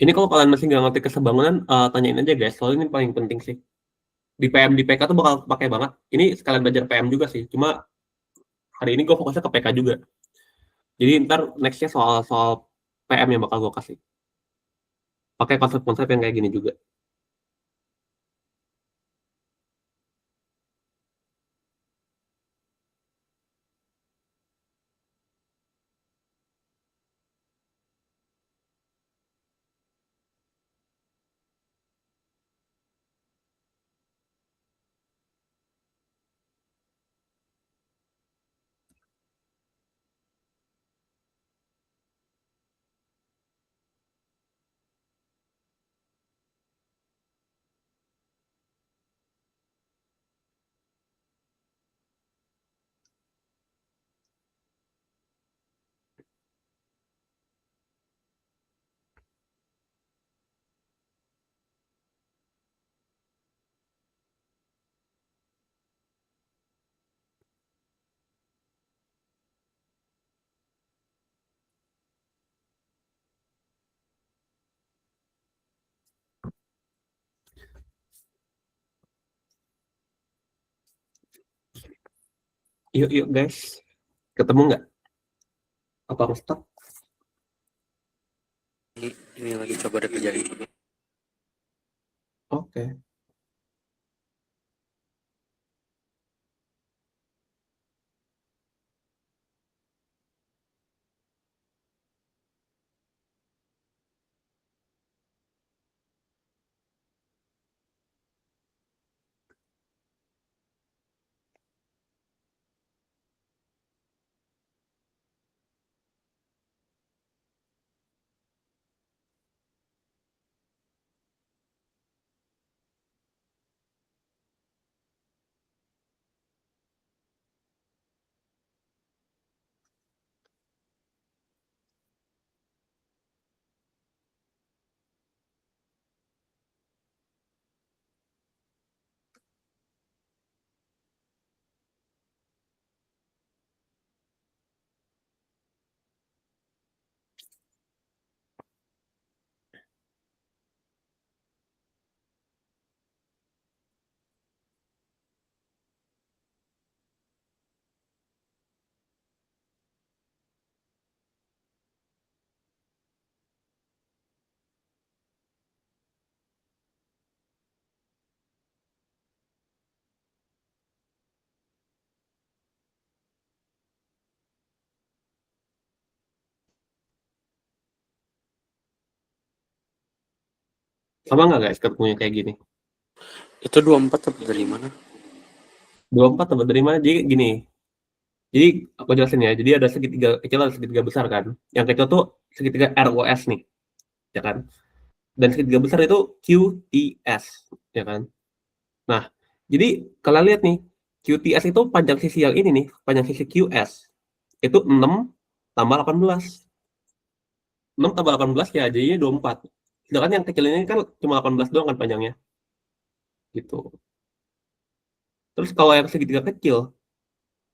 Ini kalau kalian masih nggak ngerti kesebangunan, tanyain aja guys. Soalnya ini paling penting sih. Di PM, di PK tuh bakal pakai banget. Ini sekalian belajar PM juga sih. Cuma hari ini gue fokusnya ke PK juga. Jadi ntar nextnya soal PM yang bakal gue kasih. Pakai konsep-konsep yang kayak gini juga. Yuk, yuk guys. Ketemu nggak? Apa aku stuck? Ini lagi coba ada kerjain. Oke. Sama nggak guys ketemunya kayak gini? Itu 24 dapat dari mana? 24 dapat dari mana? Jadi gini, jadi aku jelasin ya. Jadi ada segitiga kecil, ada segitiga besar kan. Yang kecil tuh segitiga ROS nih, ya kan? Dan segitiga besar itu QTS, ya kan? Nah, jadi kalian lihat nih, QTS itu panjang sisi yang ini nih, panjang sisi QS itu 6 tambah 18. 6 tambah 18 ya jadinya 24. Sedangkan yang kecil ini kan cuma 18 doang kan panjangnya, gitu. Terus kalau yang segitiga kecil,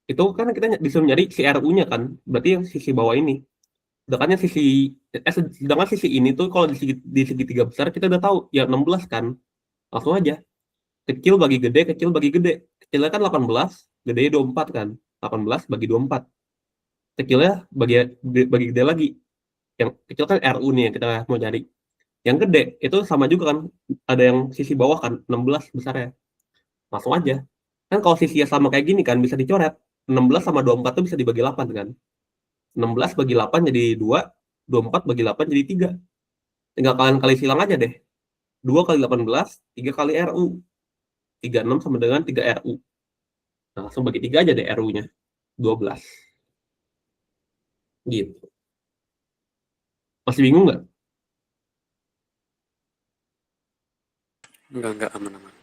itu kan kita disuruh nyari si RU-nya kan, berarti yang sisi bawah ini. Sedangkan yang sedangkan sisi ini tuh kalau di segitiga besar kita udah tahu ya 16 kan. Langsung aja. Kecil bagi gede, kecil bagi gede. Kecilnya kan 18, gedenya 24 kan. 18 bagi 24. Kecilnya bagi gede lagi. Yang kecil kan RU nih yang kita mau cari. Yang gede itu sama juga kan. Ada yang sisi bawah kan 16 besarnya. Langsung aja. Kan kalau sisinya sama kayak gini kan bisa dicoret. 16 sama 24 tuh bisa dibagi 8 kan. 16 bagi 8 jadi 2, 24 bagi 8 jadi 3. Tinggal kalian kali silang aja deh. 2 kali 18, 3 kali RU. 36 sama dengan 3 RU. Nah, langsung bagi 3 aja deh RU-nya. 12. Gitu. Masih bingung nggak? Enggak, aman-aman.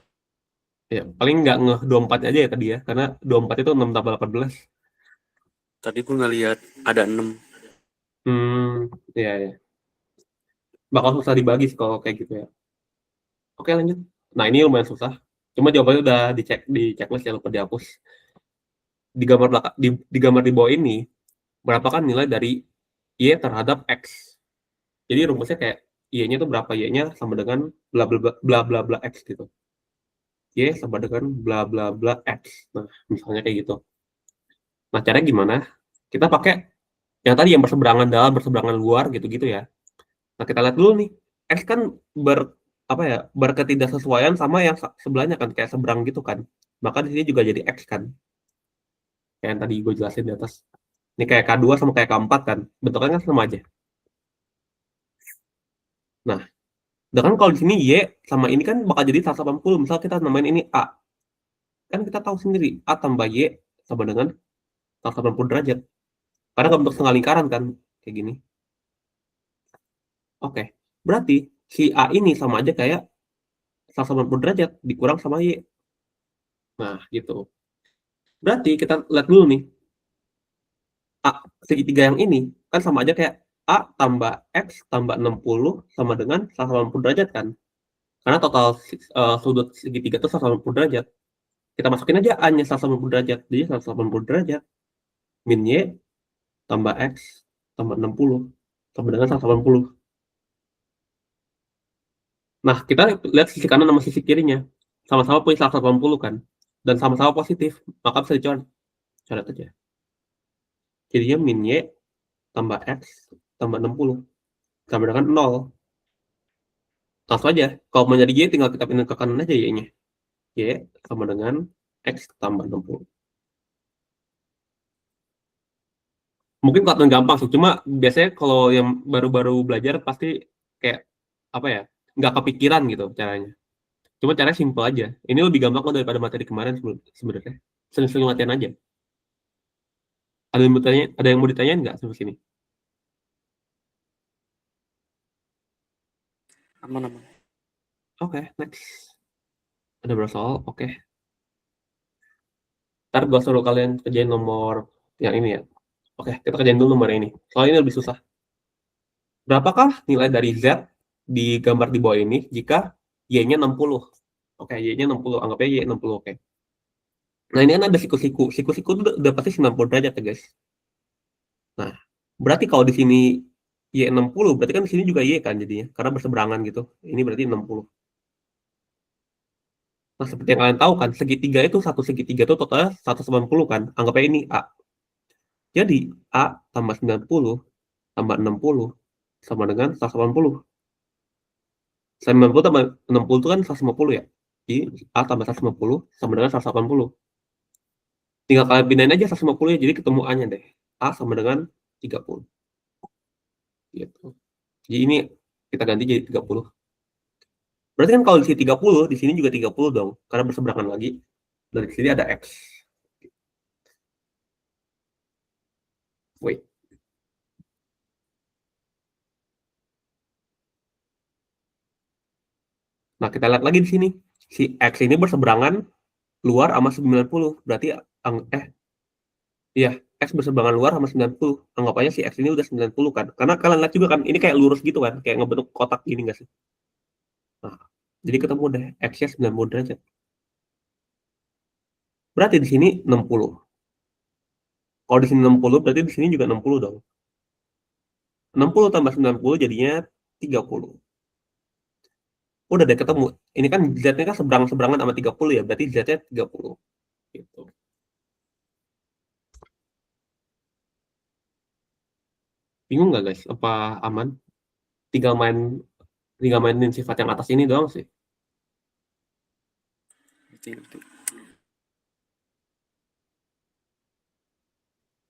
Ya, paling nggak ngeh 24 aja ya tadi ya. Karena 24 itu 6 tambah 18. Tadi gue ngeliat ada 6. Iya, ya. Bakal susah dibagi sih kalau kayak gitu ya. Oke, lanjut. Nah, ini lumayan susah. Cuma jawabannya udah dicek di checklist ya, lupa dihapus. Di gambar belakang, di gambar di bawah ini, berapa kan nilai dari Y terhadap X. Jadi rumusnya kayak Y-nya itu berapa, Y-nya sama dengan bla bla bla bla bla bla X gitu. Y sama dengan bla bla bla X. Nah, misalnya kayak gitu. Nah, caranya gimana? Kita pakai yang tadi yang berseberangan dalam, berseberangan luar gitu-gitu ya. Nah, kita lihat dulu nih. X kan ber apa ya, berketidaksesuaian sama yang sebelahnya kan, kayak seberang gitu kan. Maka di sini juga jadi X kan. Kayak yang tadi gue jelasin di atas. Ini kayak K2 sama kayak K4 kan. Bentuknya kan sama aja. Nah, sedangkan kalau di sini Y sama ini kan bakal jadi 180. Misal kita namain ini A. Kan kita tahu sendiri, A tambah Y sama dengan 180 derajat. Karena nggak bentuk setengah lingkaran kan. Kayak gini. Oke. Berarti si A ini sama aja kayak 180 derajat dikurang sama Y. Nah, gitu. Berarti kita lihat dulu nih. A, segitiga yang ini kan sama aja kayak A tambah X tambah 60 sama dengan 180 derajat kan. Karena total sudut segitiga itu 180 derajat. Kita masukin aja A-nya 180 derajat. Jadi 180 derajat min Y tambah X tambah 60 sama dengan 180. Nah, kita lihat sisi kanan sama sisi kirinya. Sama-sama punya 180 kan. Dan sama-sama positif. Maka bisa dicoret. Coret aja. Jadinya min Y tambah X tambah 60 sama dengan 0. Langsung aja. Kalau mau nyari Y tinggal kita pindah ke kanan aja Y-nya. Y sama dengan X tambah 60. Mungkin kelihatan gampang sih, cuma biasanya kalau yang baru-baru belajar pasti kayak apa ya, nggak kepikiran gitu caranya. Cuma caranya simpel aja. Ini lebih gampang kok daripada materi kemarin sebenarnya. Sering-sering latihan aja. Ada yang mau ditanyain nggak sampai sini? Aman-aman. Oke, next. Ada berapa soal? Oke. Ntar gue suruh kalian kerjain nomor yang ini ya. Oke, kita kerjain dulu nomor ini. Soalnya ini lebih susah. Berapakah nilai dari Z di gambar di bawah ini jika Y-nya 60? Oke, Y-nya 60. Anggapnya Y 60, oke. Nah, ini kan ada siku-siku. Siku-siku itu udah pasti 90 derajat ya, guys. Nah, berarti kalau di sini Y 60, berarti kan di sini juga Y kan jadinya. Karena berseberangan gitu. Ini berarti 60. Nah, seperti yang kalian tahu kan, segitiga itu, satu segitiga itu totalnya 190 kan. Anggapnya ini A. Jadi, A tambah 90 tambah 60 sama dengan 180. 90 tambah 60 itu kan 150 ya. Jadi, A tambah 150 sama dengan 180. Tinggal kalian pindahin aja 150 ya, jadi ketemu A-nya deh. A sama dengan 30. Gitu. Jadi ini kita ganti jadi 30. Berarti kan kalau di sini 30, di sini juga 30 dong, karena berseberangan lagi. Dari sini ada X. Wait. Nah, kita lihat lagi di sini. Si X ini berseberangan luar sama 90. Berarti iya, X berseberangan luar sama 90. Anggap aja si X ini udah 90 kan. Karena kalian lihat juga kan, ini kayak lurus gitu kan, kayak ngebentuk kotak gini nggak sih? Nah, jadi ketemu deh X-nya 90 derajat. Berarti di sini 60. Kalau di sini 60, berarti di sini juga 60 dong. 60 tambah 90 jadinya 30. Udah deh ketemu. Ini kan Z-nya kan seberang-seberangan sama 30 ya, berarti Z-nya 30. Gitu. Bingung nggak guys? Apa aman? Tinggal main tinggal mainin sifat yang atas ini doang sih. Gitu.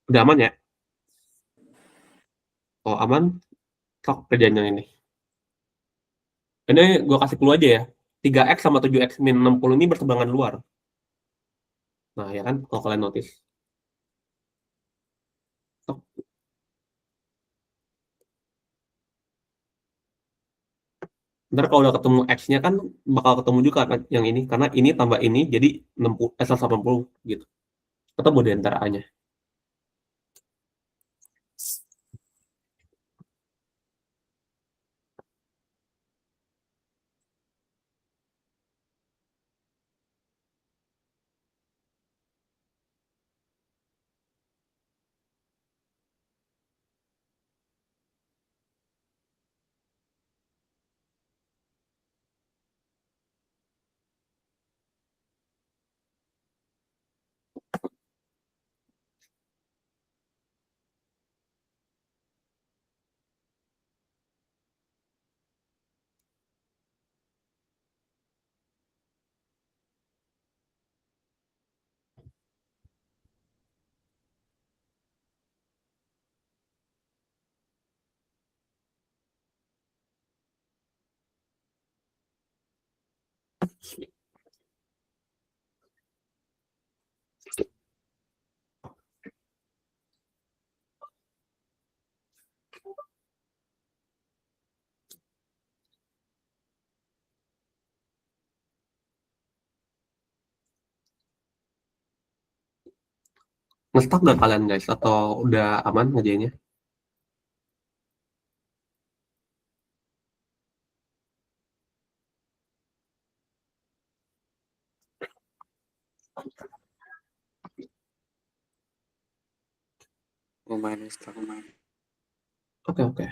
Udah aman ya? Oh aman, sok kerjaan yang ini. Ini gue kasih clue aja ya. 3X sama 7X min 60 ini berseberangan luar. Nah ya kan, kalau kalian notice. Sok. Ntar kalau udah ketemu X-nya kan bakal ketemu juga kan yang ini. Karena ini tambah ini jadi 60, 180 gitu. Ketemu di antara A-nya. Ngestak nggak kalian guys? Atau udah aman ngerjainnya? Lumayan stuck. Oke, oke.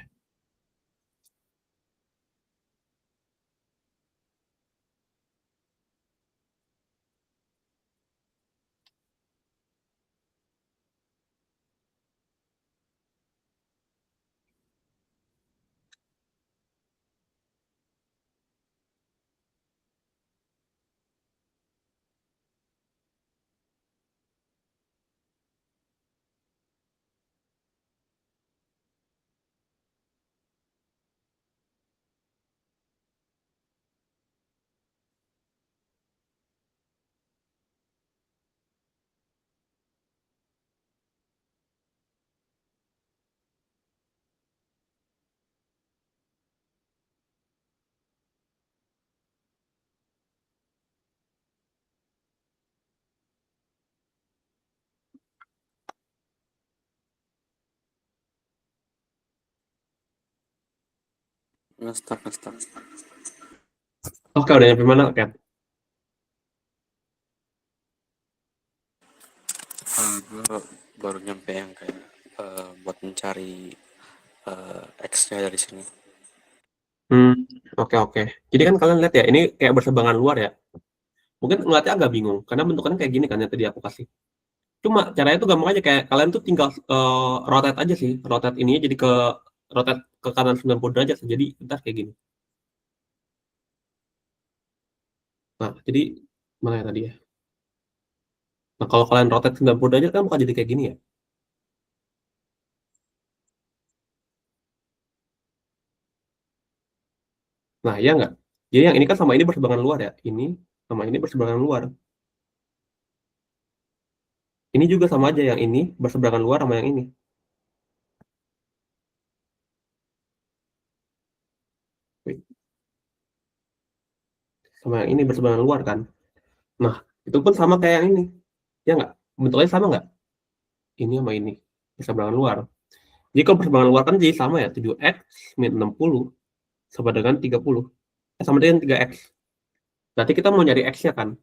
Ngestak. Oke, udah nyampe mana kan? Gue baru nyampe yang kayak buat mencari X-nya dari sini. Hmm, oke, oke. Jadi kan kalian lihat ya, ini kayak berseberangan luar ya. Mungkin ngeliatnya agak bingung, karena bentukannya kayak gini kan yang tadi aku kasih. Cuma caranya tuh gampang aja, kayak kalian tuh tinggal rotate aja sih. Rotate ininya jadi rotate ke kanan 90 derajat. Jadi ntar kayak gini. Nah, jadi mana ya tadi ya? Nah, kalau kalian rotate 90 derajat kan bakal jadi kayak gini ya. Nah, ya nggak? Jadi yang ini kan sama ini berseberangan luar ya, ini sama ini berseberangan luar. Ini juga sama aja, yang ini berseberangan luar sama yang ini. Wait, sama yang ini berseberangan luar kan. Nah, itu pun sama kayak yang ini. Ya nggak? Bentuknya sama nggak? Ini sama ini berseberangan luar. Jadi kalau berseberangan luar kan jadi sama ya, 7x min 60 sama dengan 30. Sama dengan 3x. Berarti kita mau nyari x-nya kan.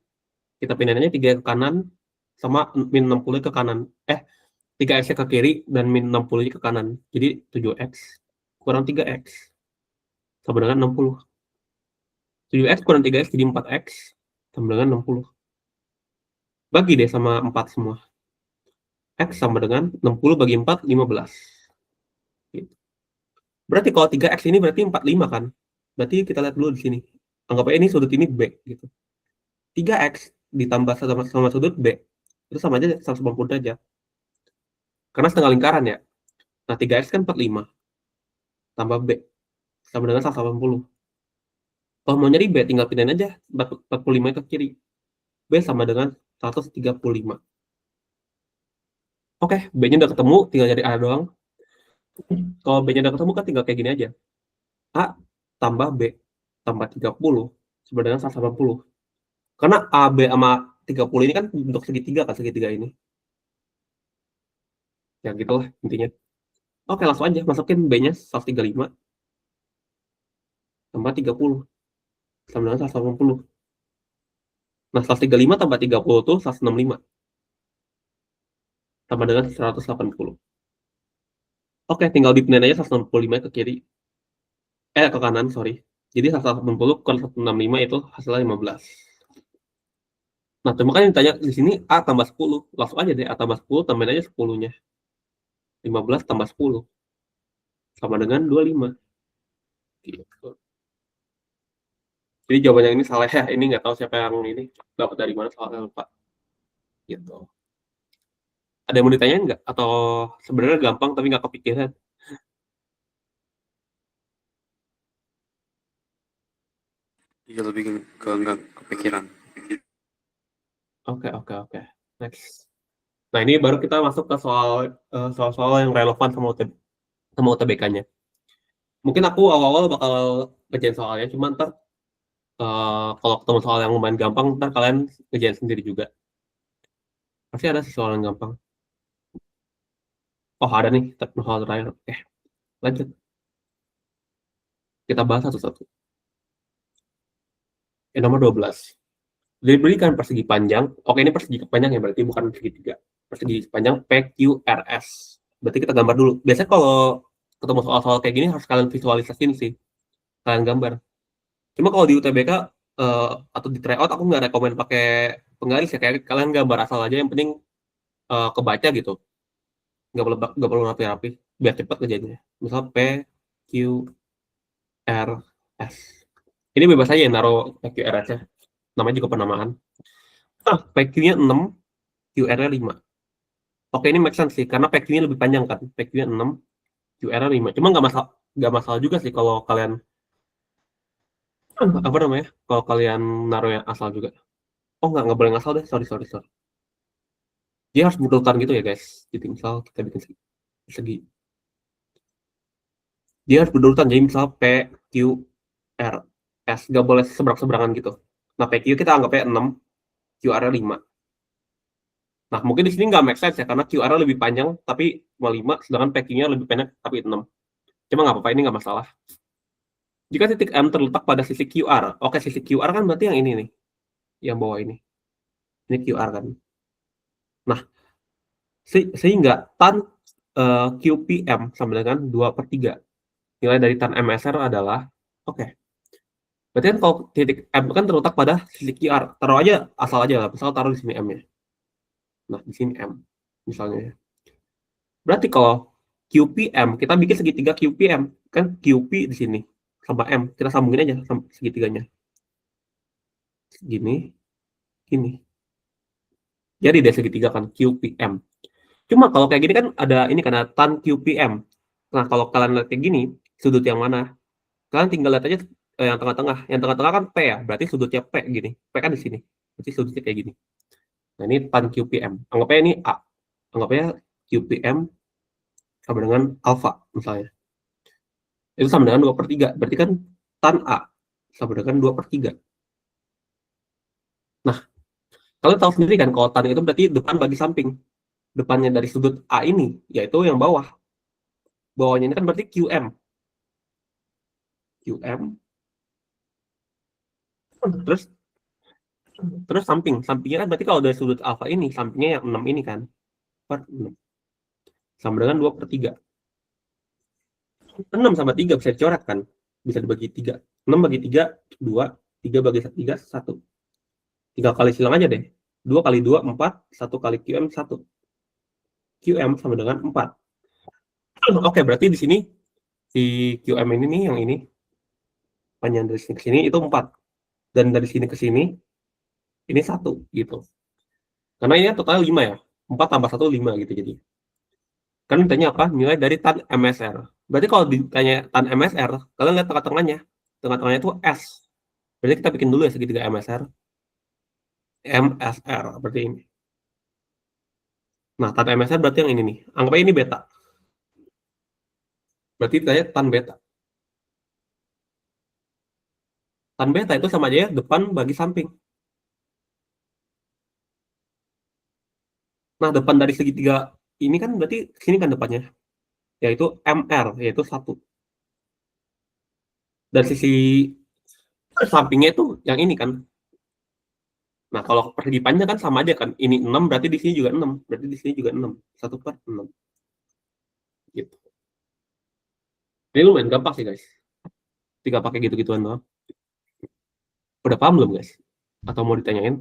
Kita pindahin aja 3 ke kanan sama min 60 ke kanan. 3x-nya ke kiri dan min 60-nya ke kanan. Jadi 7x kurang 3x sama dengan 60. 7x kurang 3x jadi 4x sama dengan 60. Bagi deh sama 4 semua. X sama dengan 60 bagi 4, 15. Gitu. Berarti kalau 3x ini berarti 45 kan? Berarti kita lihat dulu di sini. Anggap aja ini sudut ini B gitu. 3x ditambah sama sudut B itu sama aja 180 derajat. Karena setengah lingkaran ya. Nah, 3x kan 45 tambah B sama dengan 180. Kalau mau nyari B tinggal pindahin aja 45 ke kiri. B sama dengan 135. Oke, B-nya udah ketemu, tinggal nyari A doang. Kalau B-nya udah ketemu kan tinggal kayak gini aja. A tambah B tambah 30 sama dengan 180. Karena A, B sama 30 ini kan bentuk segitiga kan, segitiga ini. Ya gitulah intinya. Oke, langsung aja masukin B-nya 135 tambah 30 sama dengan 180. Nah, 135 tambah 30 tuh 165 tambah dengan 180. Oke, tinggal dipindahin aja 165 ke kiri. Ke kanan, sorry. Jadi 180 kurang 165 itu hasilnya 15. Nah, cuma kan yang ditanya di sini A tambah 10. Langsung aja deh A tambah 10, tambahin aja 10-nya. 15 tambah 10 sama dengan 25. Gitu. Jadi jawabannya ini salah ya. Ini nggak tahu siapa yang ini dapat dari mana, soalnya lupa. Gitu. Ada yang mau ditanyain nggak? Atau sebenarnya gampang tapi nggak kepikiran? Iya, lebih ke nggak kepikiran. Oke. Next. Nah, ini baru kita masuk ke soal-soal yang relevan sama UTBK-nya. Mungkin aku awal-awal bakal ngerjain soalnya, cuma ntar kalau ketemu soal yang lumayan gampang, ntar kalian ngerjain sendiri juga. Pasti ada sih soal yang gampang. Oh, ada nih, soal terakhir. Oke, lanjut. Kita bahas satu-satu. Yang nomor 12. Diberikan persegi panjang. Oke, ini persegi panjang ya, berarti bukan segitiga. Persegi panjang PQRS. Berarti kita gambar dulu. Biasanya kalau ketemu soal-soal kayak gini harus kalian visualisasiin sih. Kalian gambar. Cuma kalau di UTBK atau di tryout aku nggak rekomen pakai penggaris ya, kayak kalian gambar asal aja, yang penting kebaca gitu, nggak perlu rapi-rapi biar cepet kerjanya. Misal P Q R S, ini bebas aja ya naruh P Q R S nya, namanya juga penamaan. P Q nya 6, Q R nya 5. Oke, ini make sense sih karena P Q nya lebih panjang kan, P Q nya 6, Q R nya 5. Cuma nggak masalah juga sih kalau kalian apa namanya, kalau kalian naruh yang asal juga. Oh, nggak boleh ngasal deh, sorry. Dia harus berurutan gitu ya guys. Jadi misal kita bikin segi, dia harus berurutan. Jadi misal P, Q, R, S, nggak boleh seberang-seberangan gitu. Nah, P, Q kita anggapnya 6, Q, R 5. Nah, mungkin di sini nggak make sense ya, karena Q, R lebih panjang tapi cuma 5, sedangkan P, Q-nya lebih pendek tapi 6. Cuma nggak apa-apa, ini nggak masalah. Jika titik M terletak pada sisi QR, oke, sisi QR kan berarti yang ini nih, yang bawah ini. Ini QR kan. Nah, sehingga tan QPM sama dengan 2/3. Nilai dari tan MSR adalah, oke. Berarti kan kalau titik M kan terletak pada sisi QR. Taruh aja, asal aja lah. Misal taruh di sini M-nya. Nah, di sini M misalnya ya. Berarti kalau QPM, kita bikin segitiga QPM. Kan QP di sini sama M. Kita sambungin aja sama segitiganya. Gini, gini. Jadi deh segitiga kan QPM. Cuma kalau kayak gini kan ada ini kan, tan QPM. Nah, kalau kalian lihat kayak gini, sudut yang mana? Kalian tinggal lihat aja yang tengah-tengah kan P ya, berarti sudutnya P gini. P kan di sini. Berarti sudutnya kayak gini. Nah, ini tan QPM. Anggapnya ini A. Anggapnya QPM sama dengan alfa misalnya. Itu sama dengan 2/3. Berarti kan tan A sama dengan 2/3. Nah, kalian tahu sendiri kan kalau tan itu berarti depan bagi samping. Depannya dari sudut A ini, yaitu yang bawah. Bawahnya ini kan berarti QM. QM. Terus terus sampingnya kan berarti kalau dari sudut alfa ini, sampingnya yang 6 ini kan. 6. Sama dengan 2/3. 6 sama 3 bisa dicoret kan? Bisa dibagi 3. 6 bagi 3, 2. 3 bagi 3, 1. Tinggal kali silang aja deh. 2 kali 2, 4. 1 kali QM, 1. QM sama dengan 4. Oke, berarti di sini si QM ini nih, yang ini, panjang dari sini ke sini itu 4. Dan dari sini ke sini, ini 1 gitu. Karena ini total 5 ya. 4 tambah 1, 5 gitu jadi. Kan ditanya apa? Nilai dari tan MSR. Berarti kalau ditanya tan MSR, kalian lihat tengah-tengahnya. Tengah-tengahnya itu S. Berarti kita bikin dulu ya segitiga MSR. MSR berarti ini. Nah, tan MSR berarti yang ini nih. Anggap aja ini beta. Berarti ditanya tan beta. Tan beta itu sama aja ya, depan bagi samping. Nah, depan dari segitiga ini kan berarti sini kan depannya. Yaitu MR, yaitu 1. Dan sisi sampingnya itu yang ini kan. Nah, kalau persegi panjang kan sama aja kan. Ini 6 berarti di sini juga 6. Berarti di sini juga 6. 1/6. Gitu. Ini lumayan gampang sih, guys. Tinggal pakai gitu-gituan doang. Udah paham belum, guys? Atau mau ditanyain?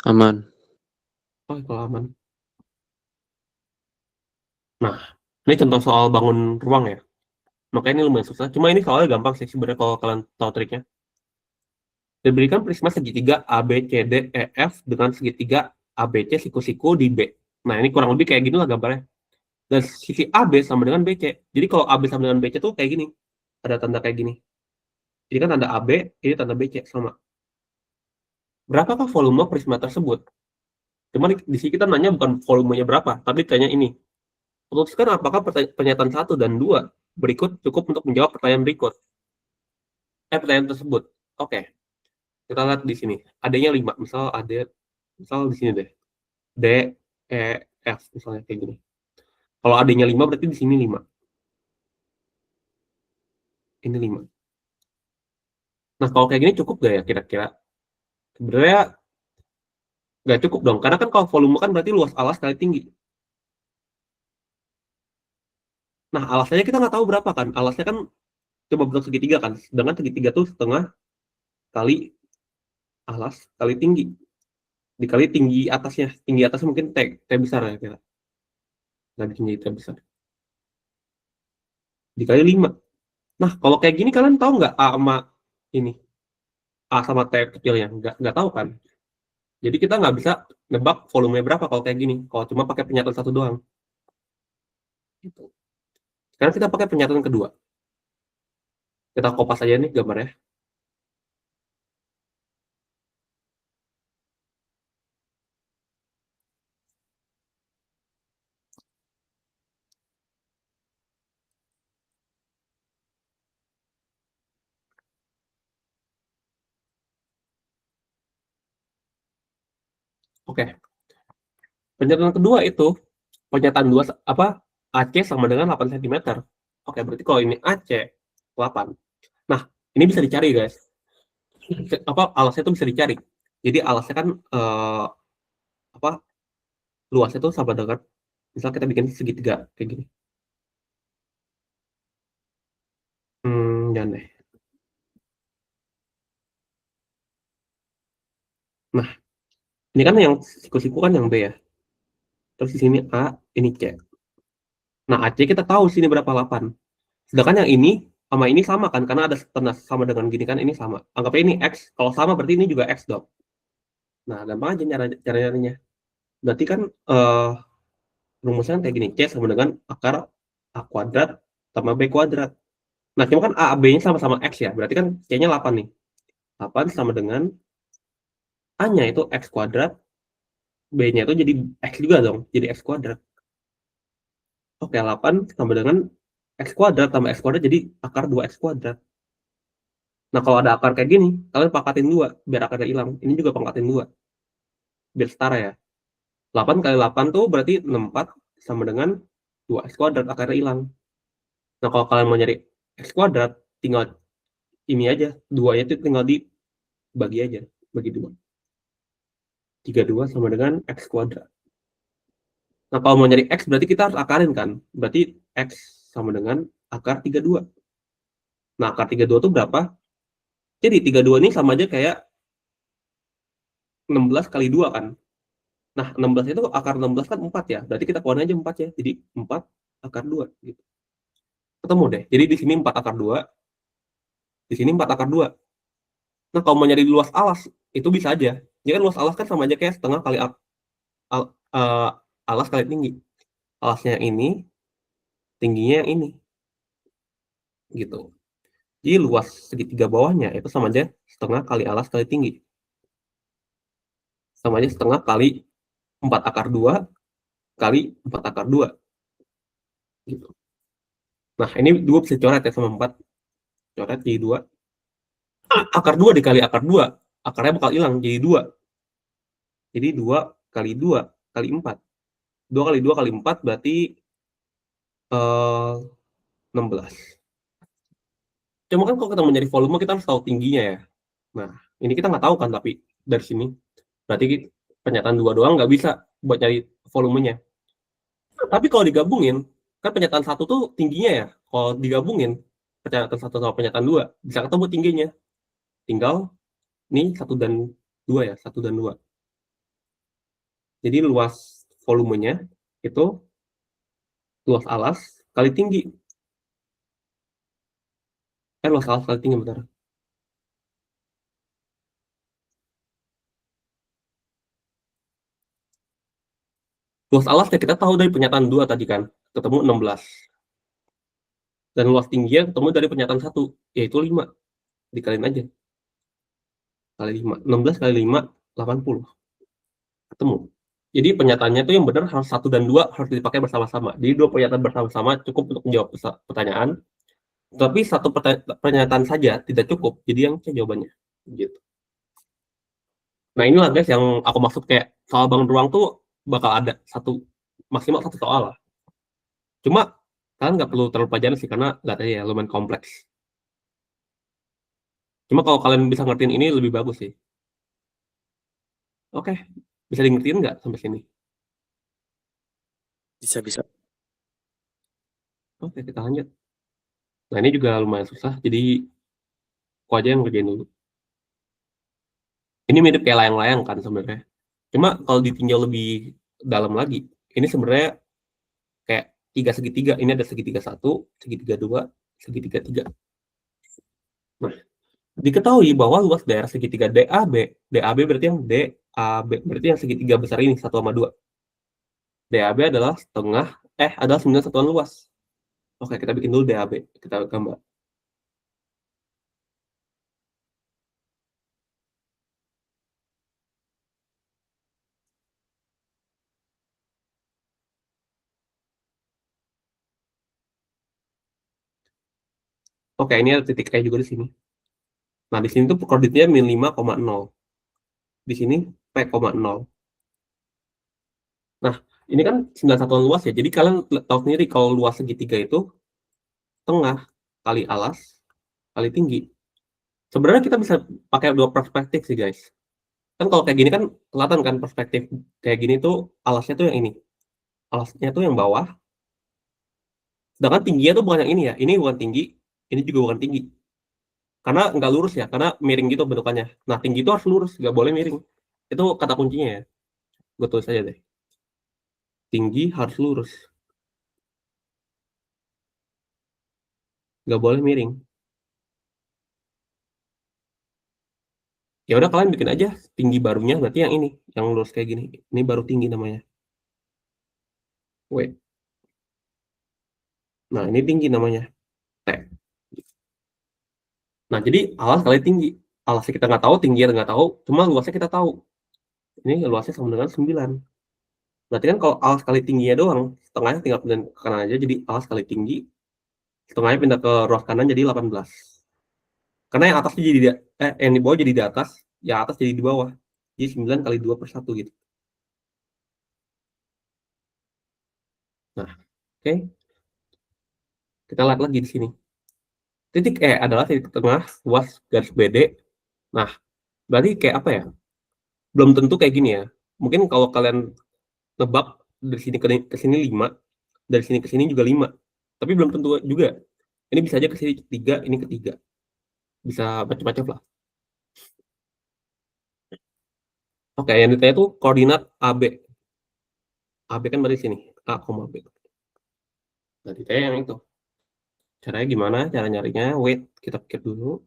Aman. Oh, kalau aman. Nah, ini contoh soal bangun ruang ya. Makanya ini lumayan susah. Cuma ini soalnya gampang sih sebenarnya kalau kalian tahu triknya. Diberikan prisma segitiga ABCDEF dengan segitiga ABC siku-siku di B. Nah, ini kurang lebih kayak gini lah gambarnya. Dan sisi AB sama dengan BC. Jadi kalau AB sama dengan BC tuh kayak gini. Ada tanda kayak gini. Jadi kan tanda AB, ini tanda BC sama. Berapakah volume prisma tersebut? Cuma di sini kita nanya bukan volumenya berapa, tapi tanya ini. Putuskan apakah pernyataan 1 dan 2 berikut cukup untuk menjawab pertanyaan berikut. Pertanyaan tersebut. Oke. Kita lihat di sini. Adanya 5. Misal di sini deh. D, E, F misalnya kayak gini. Kalau adanya 5 berarti di sini 5. Ini 5. Nah, kalau kayak gini cukup gak ya kira-kira? Sebenarnya nggak cukup dong. Karena kan kalau volume kan berarti luas alas kali tinggi. Nah, alasnya kita nggak tahu berapa kan. Alasnya kan coba bentuk segitiga kan. Sedangkan segitiga tuh setengah kali alas kali tinggi. Dikali tinggi atasnya. Tinggi atasnya mungkin T besar ya kira. Nggak bikin jadi T besar. Dikali 5. Nah, kalau kayak gini kalian tahu nggak A sama ini? A sama T kecilnya? Nggak tahu kan? Jadi kita nggak bisa nebak volume berapa kalau kayak gini. Kalau cuma pakai pernyataan 1 doang. Gitu. Sekarang kita pakai pernyataan kedua. Kita kopas aja nih gambarnya. Oke. Pernyataan kedua itu pernyataan 2 apa? AC sama dengan 8 cm. Oke, berarti kalau ini AC 8. Nah, ini bisa dicari, guys. Apa alasnya itu bisa dicari. Jadi alasnya kan apa? Luasnya itu sama dengan misal kita bikin segitiga kayak gini. Jangan deh. Nah, ini kan yang siku-siku kan yang B ya. Terus di sini A, ini C. Nah, AC kita tahu sini berapa 8. Sedangkan yang ini sama ini sama kan karena ada tanda sama dengan gini kan ini sama. Anggapnya ini X. Kalau sama berarti ini juga X dong. Nah, gampang aja cara nyarinya. Berarti kan rumusnya kayak gini. C sama dengan akar A kuadrat tambah B kuadrat. Nah, cuma kan A, B-nya sama-sama X ya, berarti kan C-nya 8 nih. 8 sama dengan A-nya itu X kuadrat, B-nya itu jadi X juga dong, jadi X kuadrat. Oke, 8 sama dengan X kuadrat tambah X kuadrat jadi akar 2X kuadrat. Nah, kalau ada akar kayak gini, kalian pangkatin 2, biar akarnya hilang. Ini juga pangkatin 2, biar setara ya. 8 kali 8 tuh berarti 64 sama dengan 2X kuadrat, akarnya hilang. Nah, kalau kalian mau nyari X kuadrat, tinggal ini aja, 2-nya itu tinggal dibagi aja, bagi 2. 32 sama dengan X kuadrat. Nah, kalau mau nyari X berarti kita harus akarin kan? Berarti X sama dengan akar 32. Nah, akar 32 itu berapa? Jadi 32 ini sama aja kayak 16 kali 2 kan? Nah, 16 itu akar 16 kan 4 ya. Berarti kita keluarin aja 4 ya. Jadi 4 akar 2 gitu. Ketemu deh. Jadi di sini 4 akar 2, di sini 4 akar 2. Nah, kalau mau nyari luas alas, itu bisa aja. Jadi kan luas alas kan sama aja kayak setengah kali alas kali tinggi. Alasnya yang ini, tingginya yang ini. Gitu. Jadi luas segitiga bawahnya itu sama aja setengah kali alas kali tinggi. Sama aja setengah kali 4 akar 2 kali 4 akar 2. Gitu. Nah, ini 2 bisa coret ya sama 4. Coret jadi 2. Akar 2 dikali akar 2. Akarnya bakal hilang jadi 2. Jadi 2 kali 2 kali 4. 2 kali 2 kali 4 berarti 16. Cuma kan kalau kita mau nyari volume kita harus tahu tingginya ya. Nah, ini kita nggak tahu kan tapi dari sini. Berarti pernyataan 2 doang nggak bisa buat nyari volumenya. Tapi kalau digabungin, kan pernyataan 1 tuh tingginya ya. Kalau digabungin pernyataan 1 sama pernyataan 2 bisa ketemu tingginya. Tinggal nih 1 dan 2 ya, 1 dan 2. Jadi luas volumenya itu luas alas kali tinggi. Luas alas kali tinggi bentar. Luas alas ya kita tahu dari pernyataan 2 tadi kan, ketemu 16. Dan luas tingginya ketemu dari pernyataan 1, yaitu 5. Dikaliin aja. Kali 5. 16 kali 5, 80. Ketemu. Jadi pernyataannya itu yang benar harus 1 dan 2 harus dipakai bersama-sama. Jadi 2 pernyataan bersama-sama cukup untuk menjawab pertanyaan. Tapi 1 pernyataan saja tidak cukup. Jadi yang C jawabannya. Gitu. Nah, inilah guys yang aku maksud kayak soal bangun ruang tuh bakal ada maksimal 1 soal lah. Cuma kalian nggak perlu terlalu pelajaran sih karena nggak tahu ya lumayan kompleks. Cuma kalau kalian bisa ngertiin ini lebih bagus sih. Oke, bisa di ngertiin nggak sampai sini? Bisa. Oke, kita lanjut. Nah, ini juga lumayan susah, jadi aku aja yang ngerjain dulu. Ini mirip kayak layang-layang kan sebenarnya. Cuma kalau ditinjau lebih dalam lagi, ini sebenarnya kayak 3 segitiga. Ini ada segitiga 1, segitiga 2, segitiga 3. Nah, diketahui bahwa luas daerah segitiga DAB berarti yang DAB, berarti yang segitiga besar ini 1 sama 2. DAB adalah adalah 9 satuan luas. Oke, kita bikin dulu DAB, kita gambar. Oke, ini ada titik E juga di sini. Nah, di sini tuh koordinatnya min 5,0. Di sini P,0. Nah, ini kan 9 satuan luas ya. Jadi kalian tahu sendiri kalau luas segitiga itu tengah kali alas kali tinggi. Sebenarnya kita bisa pakai 2 perspektif sih guys. Kan kalau kayak gini kan kelihatan kan perspektif kayak gini tuh alasnya tuh yang ini. Alasnya tuh yang bawah. Sedangkan tingginya tuh bukan yang ini ya. Ini bukan tinggi, ini juga bukan tinggi. Karena nggak lurus ya, karena miring gitu bentukannya. Nah, tinggi itu harus lurus, nggak boleh miring. Itu kata kuncinya ya. Gue tulis aja deh. Tinggi harus lurus. Nggak boleh miring. Ya udah kalian bikin aja tinggi barunya berarti yang ini, yang lurus kayak gini. Ini baru tinggi namanya. W. Nah, ini tinggi namanya. T. Nah, jadi alas kali tinggi. Alasnya kita nggak tahu, tingginya nggak tahu, cuma luasnya kita tahu. Ini luasnya sama dengan 9. Berarti kan kalau alas kali tingginya doang, setengahnya tinggal pindah ke kanan aja, jadi alas kali tinggi, setengahnya pindah ke ruas kanan jadi 18. Karena yang atasnya jadi yang di bawah jadi di atas, yang atas jadi di bawah. Jadi 9 kali 2 per 1 gitu. Nah, oke. Kita lihat lagi di sini. Titik E adalah titik tengah ruas garis BD. Nah, berarti kayak apa ya? Belum tentu kayak gini ya. Mungkin kalau kalian nebak dari sini ke sini 5, dari sini ke sini juga 5. Tapi belum tentu juga. Ini bisa aja ke sini 3, ini ke 3. Bisa macam-macam lah. Oke, yang ditanya itu koordinat AB. AB kan berarti sini, A, B. Nah, ditanya yang itu. Caranya gimana? Cara nyarinya, wait, kita pikir dulu.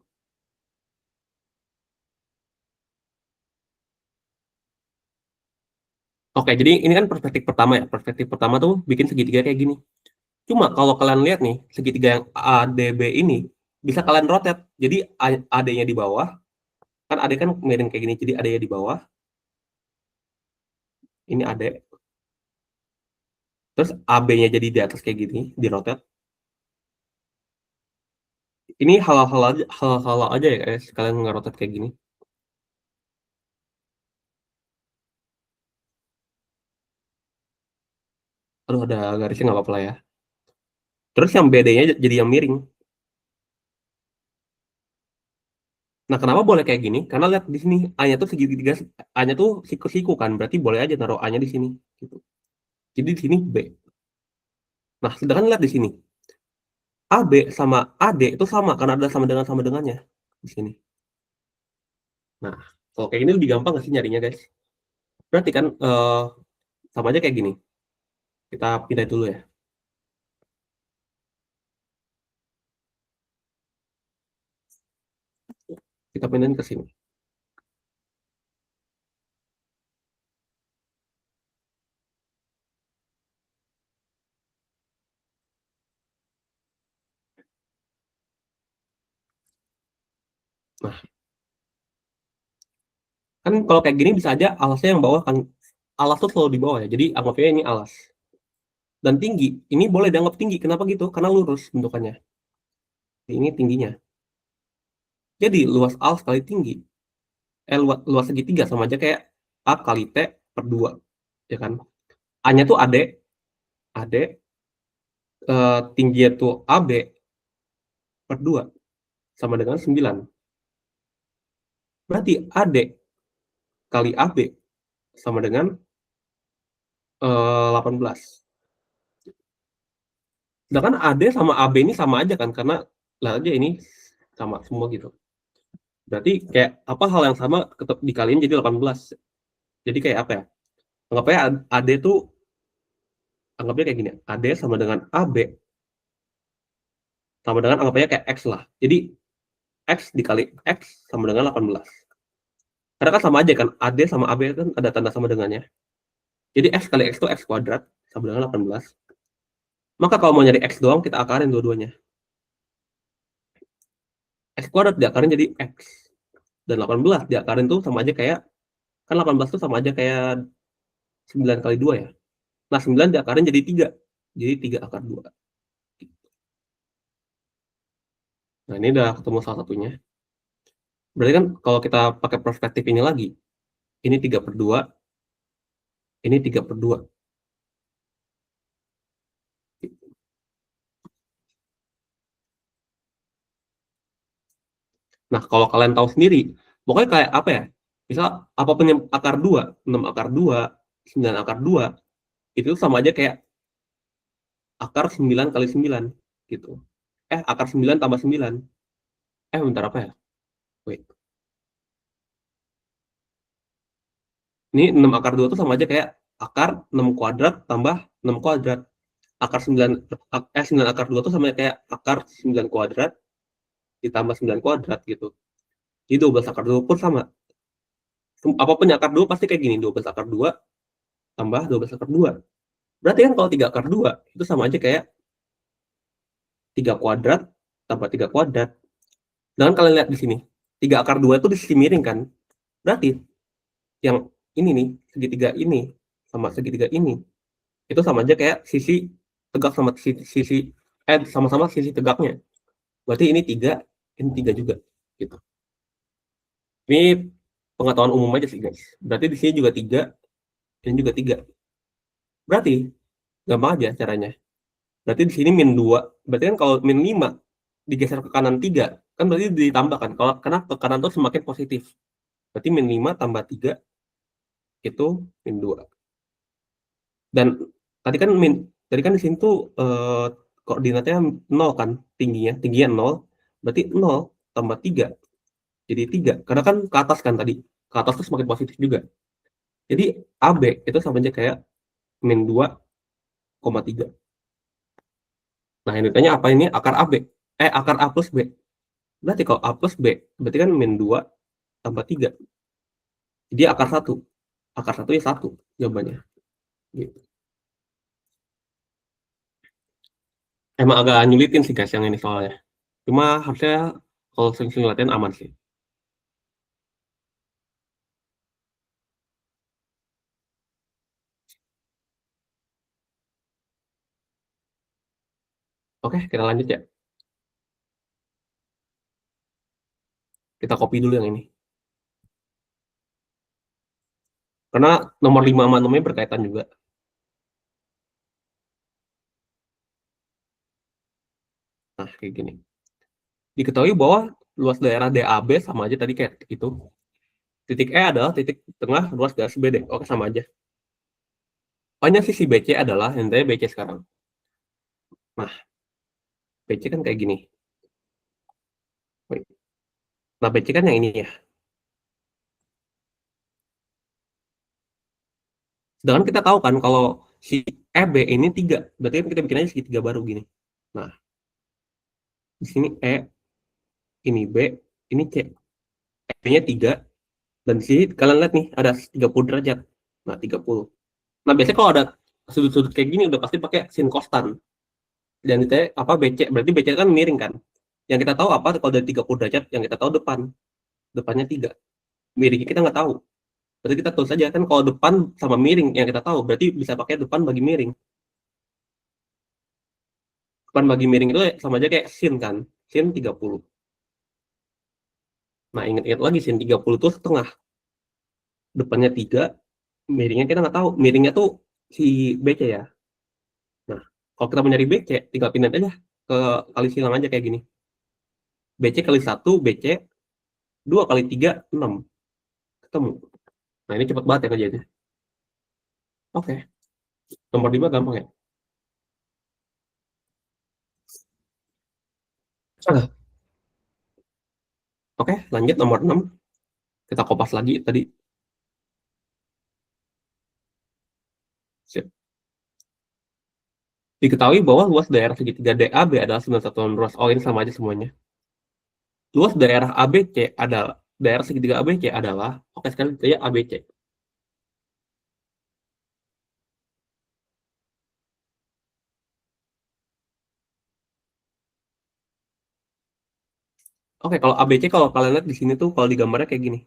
Oke, jadi ini kan perspektif pertama ya. Perspektif pertama tuh bikin segitiga kayak gini. Cuma kalau kalian lihat nih, segitiga yang ADB ini bisa kalian rotate. Jadi AD-nya di bawah, kan AD kan miring kayak gini, jadi AD-nya di bawah. Ini AD. Terus AB-nya jadi di atas kayak gini, di rotate. Ini hal-hal aja ya guys, kalian ngerotate kayak gini. Aduh, ada garisnya nggak apa-apa lah ya. Terus yang BD-nya jadi yang miring. Nah, kenapa boleh kayak gini? Karena lihat di sini A-nya tuh segitiga, A-nya tuh siku-siku kan, berarti boleh aja taruh A-nya di sini gitu. Jadi di sini B. Nah, sedangkan lihat di sini. AB sama AD itu sama karena ada sama dengannya di sini. Nah, kalau kayak gini lebih gampang nggak sih nyarinya guys? Berarti kan sama aja kayak gini. Kita pindah dulu ya. Kita pindahin ke sini. Nah, kan kalau kayak gini bisa aja alasnya yang bawah kan. Alas tuh selalu di bawah ya. Jadi anggapnya ini alas. Dan tinggi, ini boleh dianggap tinggi. Kenapa gitu? Karena lurus bentukannya. Ini tingginya. Jadi luas alas kali tinggi. Luas segitiga sama aja kayak A kali T per 2. Ya kan? A-nya tuh AD. AD. Tingginya tuh AB per 2. Sama dengan 9. Berarti AD kali AB sama dengan 18. Sedangkan AD sama AB ini sama aja kan, karena lah aja ini sama semua gitu. Berarti kayak apa hal yang sama tetap dikaliin jadi 18. Jadi kayak apa ya? Anggapnya AD tuh anggapnya kayak gini. AD sama dengan AB sama dengan anggapnya kayak X lah. Jadi X dikali X sama dengan 18. Karena kan sama aja kan, AD sama AB kan ada tanda sama dengannya. Jadi X kali X itu X kuadrat sama dengan 18. Maka kalau mau nyari X doang, kita akarin dua-duanya. X kuadrat diakarin jadi X. Dan 18 diakarin tuh sama aja kayak, kan 18 tuh sama aja kayak 9 kali 2 ya. Nah, 9 diakarin jadi 3. Jadi 3 akar 2. Nah, ini udah ketemu salah satunya. Berarti kan kalau kita pakai perspektif ini lagi, ini 3 per 2, ini 3 per 2. Nah, kalau kalian tahu sendiri, pokoknya kayak apa ya? Misal apapun yang akar 2, 6 akar 2, 9 akar 2, itu sama aja kayak akar 9 kali 9 gitu. Akar 9 tambah 9. Bentar apa ya? Wait. Ini 6 akar 2 itu sama aja kayak akar 6 kuadrat tambah 6 kuadrat. Akar 9, 9 akar 2 itu sama kayak akar 9 kuadrat ditambah 9 kuadrat gitu. Jadi 12 akar 2 pun sama. Apapun yang akar 2 pasti kayak gini. 12 akar 2 tambah 12 akar 2. Berarti kan kalau 3 akar 2 itu sama aja kayak 3 kuadrat tambah 3 kuadrat Dan kalian lihat di sini, 3 akar 2 itu di sisi miring kan? Berarti yang ini nih, segitiga ini sama segitiga ini, itu sama aja kayak sisi tegak sama sisi sama-sama sisi tegaknya. Berarti ini 3, ini 3 juga gitu. Ini pengetahuan umum aja sih guys. Berarti di sini juga 3, ini juga 3. Berarti gampang aja caranya. Berarti di sini min 2. Berarti kan kalau min 5 digeser ke kanan 3, kan berarti ditambahkan. Kalau karena ke kanan tuh semakin positif. Berarti min 5 tambah 3 itu min 2. Dan tadi kan di sini tuh koordinatnya 0 kan, tingginya 0, berarti 0 tambah 3 jadi 3. Karena kan ke atas kan tadi. Ke atas tuh semakin positif juga. Jadi AB itu sama aja kayak min 2,3. Nah, ini tanya apa ini akar AB? Akar A plus B. Berarti kalau A plus B, berarti kan min 2 tambah 3. Jadi akar 1. Akar 1 ya 1 jawabannya. Gitu. Emang agak nyulitin sih guys yang ini soalnya. Cuma harusnya kalau sering-sering latihan aman sih. Oke, kita lanjut ya. Kita copy dulu yang ini. Karena nomor 5 sama 6 berkaitan juga. Nah, kayak gini. Diketahui bahwa luas daerah DAB sama aja tadi kayak itu. Titik E adalah titik tengah ruas garis BD. Oke, sama aja. Pokoknya sisi BC adalah, intinya BC sekarang. Nah, BC kan kayak gini. Nah, BC kan yang ini ya. Sedangkan kita tahu kan kalau si EB ini 3. Berarti kan kita bikin aja segitiga baru gini. Nah, di sini E, ini B, ini C. E-nya 3. Dan di sini kalian lihat nih, ada 30 derajat. Nah, 30. Nah, biasanya kalau ada sudut-sudut kayak gini udah pasti pakai sin kostan. Dan itu apa BC, berarti BC kan miring kan. Yang kita tahu apa kalau dari 30 derajat, yang kita tahu depannya 3. Miringnya kita nggak tahu. Berarti kita tulis saja kan kalau depan sama miring yang kita tahu, berarti bisa pakai depan bagi miring. Depan bagi miring itu sama aja kayak sin kan. Sin 30. Nah, ingat-ingat lagi sin 30 itu setengah. Depannya 3, miringnya kita nggak tahu. Miringnya tuh si BC ya. Nah, kalau kita mau nyari BC, tinggal pindah aja ke kali silang aja kayak gini. BC kali 1, BC 2 kali 3, 6. Ketemu. Nah, ini cepet banget ya kerjanya. Oke. Nomor 5 gampang ya. Oke, lanjut nomor 6. Kita kopas lagi tadi. Sip. Diketahui bahwa luas daerah segitiga DAB adalah 9 satuan ruas. Oh, ini sama aja semuanya. Luas daerah ABC adalah daerah segitiga ABC adalah, oke sekali saya ABC. Oke, kalau ABC kalau kalian lihat di sini tuh kalau di gambarnya kayak gini.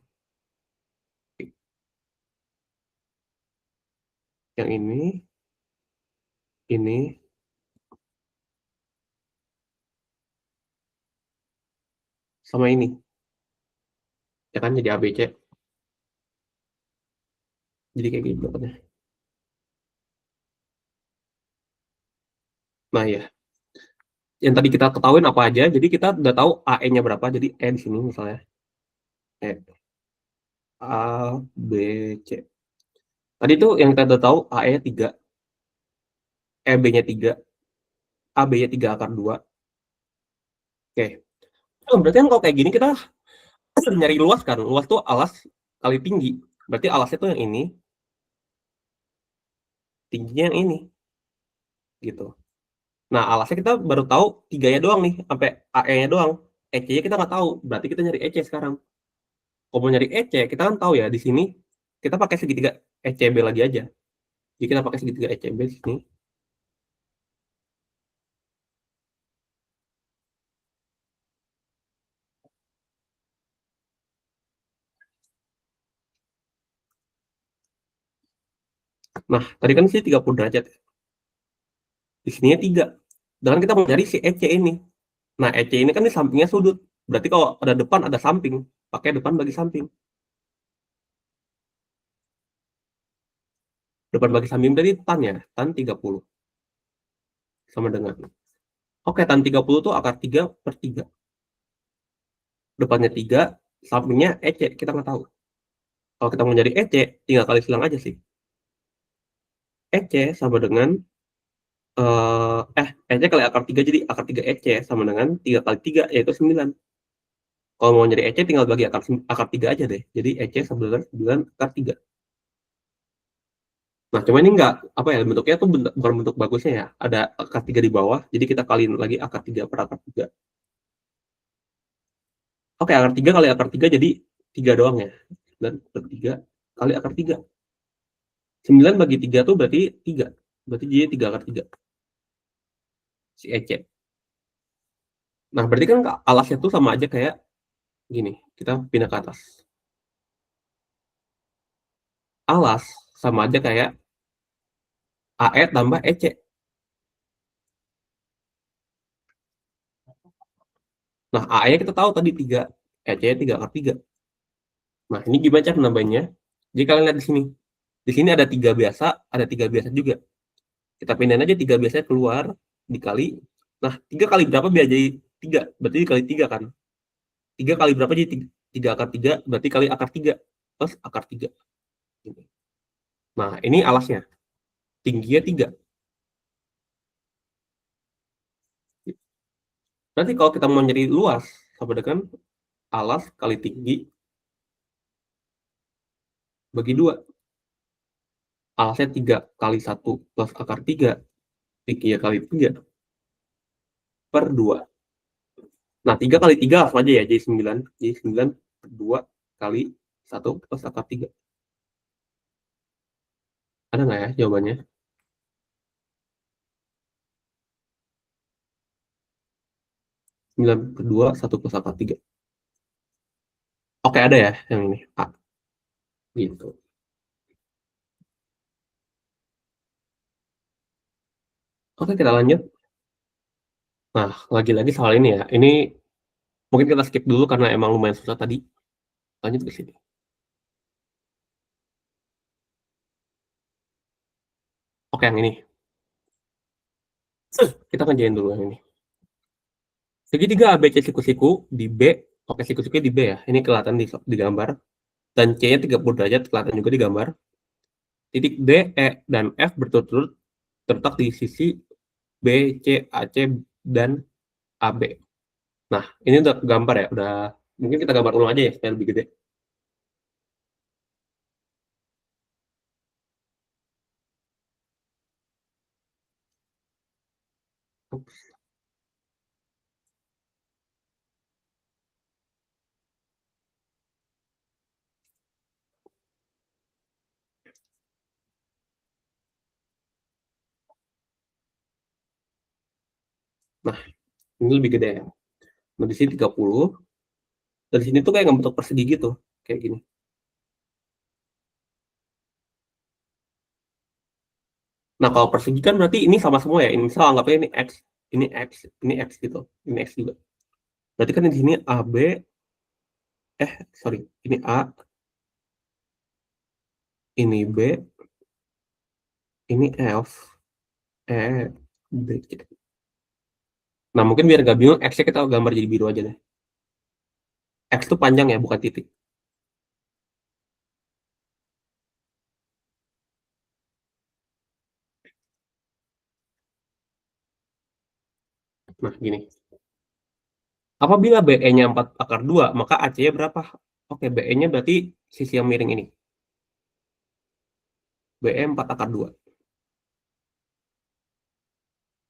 Yang ini, sama ini. Ya kan jadi ABC. Jadi kayak gitu dapatnya. Nah, ya. Yang tadi kita ketahuin apa aja, jadi kita udah tahu AE-nya berapa, jadi E di sini misalnya. E. A, B, C. Tadi tuh yang kita udah tahu AE 3, EB-nya 3, AB-nya 3 akar 2. Oke. Oh, berarti kan kalau kayak gini kita nyari luas kan. Luas tuh alas kali tinggi. Berarti alasnya tuh yang ini, tingginya yang ini. Gitu. Nah, alasnya kita baru tahu 3-nya doang nih, sampai AE-nya doang. EC-nya kita nggak tahu. Berarti kita nyari EC sekarang. Kalau mau nyari EC, kita kan tahu ya, di sini kita pakai segitiga ECB lagi aja. Jadi kita pakai segitiga ECB di sini. Nah, tadi kan sini 30 derajat. Di sininya 3. Dan kita mau cari si EC ini. Nah, EC ini kan di sampingnya sudut. Berarti kalau ada depan, ada samping. Pakai depan bagi samping. Depan bagi samping tadi tan ya. Tan 30. Sama dengan. Oke, tan 30 itu akar 3 per 3. Depannya 3, sampingnya EC. Kita nggak tahu. Kalau kita mau nyari EC, tinggal kali silang aja sih. EC sama dengan EC kali akar 3, jadi akar 3 EC sama dengan 3 kali 3, yaitu 9. Kalau mau nyari EC, tinggal bagi akar 3 aja deh. Jadi EC sama dengan 9 akar 3. Nah, cuma ini nggak, apa ya, bentuknya tuh bukan bentuk bagusnya ya. Ada akar 3 di bawah, jadi kita kaliin lagi akar 3 per akar 3. Oke, akar 3 kali akar 3 jadi 3 doang ya. 9 per 3 kali akar 3. 9 bagi 3 tuh berarti 3. Berarti jadi 3 akar 3. Si EC. Nah, berarti kan alasnya tuh sama aja kayak gini. Kita pindah ke atas. Alas sama aja kayak AE tambah EC. Nah, AE kita tahu tadi 3. EC 3 akar 3. Nah, ini gimana cara nambahinnya? Jadi kalian lihat di sini. Di sini ada 3 biasa, ada 3 biasa juga. Kita pindahin aja 3 biasanya keluar, dikali. Nah, 3 kali berapa biar jadi 3? Berarti dikali 3 kan? 3 kali berapa jadi 3 akar 3? Berarti kali akar 3. Plus akar 3. Nah, ini alasnya. Tingginya 3. Nanti kalau kita mau nyari luas, sama dengan alas kali tinggi bagi 2. Alasnya 3 kali 1 plus akar 3. Tingginya kali 3 per 2. Nah, 3 kali 3 langsung aja ya, jadi 9. Jadi 9 per 2 kali 1 plus akar 3. Ada nggak ya jawabannya? 9 per 2, 1 plus akar 3. Oke, ada ya yang ini. A. Gitu. Oke, kita lanjut. Nah, lagi-lagi soal ini ya. Ini mungkin kita skip dulu karena emang lumayan susah tadi. Lanjut ke sini. Oke, yang ini. Kita kerjain dulu yang ini. Segitiga ABC siku-siku di B. Oke, siku-sikunya di B ya. Ini kelihatan di gambar. Dan C-nya 30 derajat kelihatan juga di gambar. Titik D, E, dan F berturut-turut terletak di sisi B, C, AC, dan AB. Nah, ini udah gambar ya. Udah, mungkin kita gambar ulang aja ya supaya lebih gede. Nah, ini lebih gede ya. Nah, di sini 30. Dari sini tuh kayak ngebentuk persegi gitu. Kayak gini. Nah, kalau persegi kan berarti ini sama semua ya. Ini misal anggapnya ini X, ini X, ini X gitu. Ini X juga. Berarti kan di sini AB, sorry, ini A, ini B, ini F, E, B, C. Nah, mungkin biar nggak bingung, X-nya kita gambar jadi biru aja deh. X itu panjang ya, bukan titik. Nah, gini. Apabila BE-nya 4 akar 2, maka AC-nya berapa? Oke, BE-nya berarti sisi yang miring ini. BE 4 akar 2.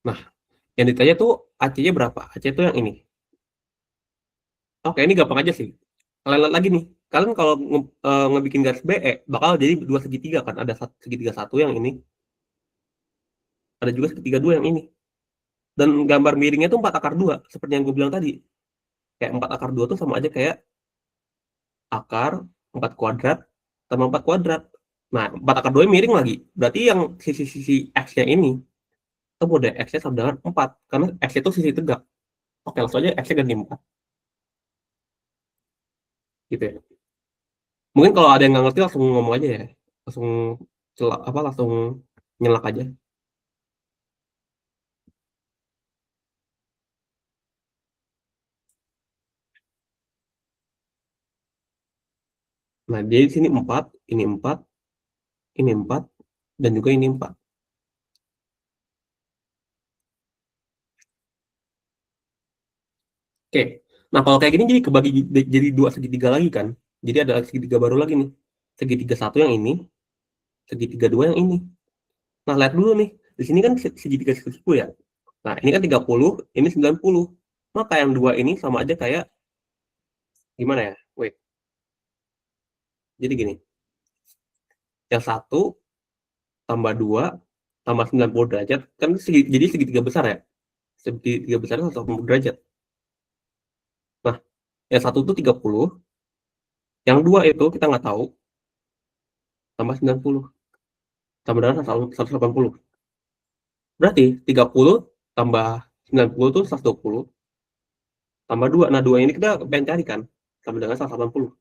Nah, yang ditanya tuh AC-nya berapa? AC itu yang ini. Oke, ini gampang aja sih. Kalian lihat lagi nih. Kalian kalau ngebikin garis BE, bakal jadi 2 segitiga kan. Ada segitiga 1 yang ini. Ada juga segitiga 2 yang ini. Dan gambar miringnya tuh 4 akar 2. Seperti yang gue bilang tadi. Kayak 4 akar 2 tuh sama aja kayak akar 4 kuadrat tambah 4 kuadrat. Nah, 4 akar 2 miring lagi. Berarti yang sisi-sisi X-nya ini, itu mode X-nya sama dengan 4. Karena X itu sisi tegak. Oke, langsung aja X-nya ganti 4. Gitu ya. Mungkin kalau ada yang nggak ngerti langsung ngomong aja ya. Langsung langsung nyelak aja. Nah, dia di sini 4, ini 4, ini 4, dan juga ini 4. Oke. Nah, kalau kayak gini jadi kebagi jadi 2 segitiga lagi kan. Jadi ada segitiga baru lagi nih. Segitiga 1 yang ini, segitiga 2 yang ini. Nah, lihat dulu nih. Di sini kan segitiga 10 ya. Nah, ini kan 30, ini 90. Maka yang 2 ini sama aja kayak gimana ya? Wait. Jadi gini. Yang 1 tambah 2 tambah 90 derajat kan jadi segitiga besar ya. Segitiga besar 180 derajat. Nah, yang 1 itu 30, yang 2 itu kita nggak tahu, tambah 90, tambah dengan 180. Berarti 30 tambah 90 itu 120, tambah 2. Nah, 2 ini kita pengen cari kan, sama dengan 180.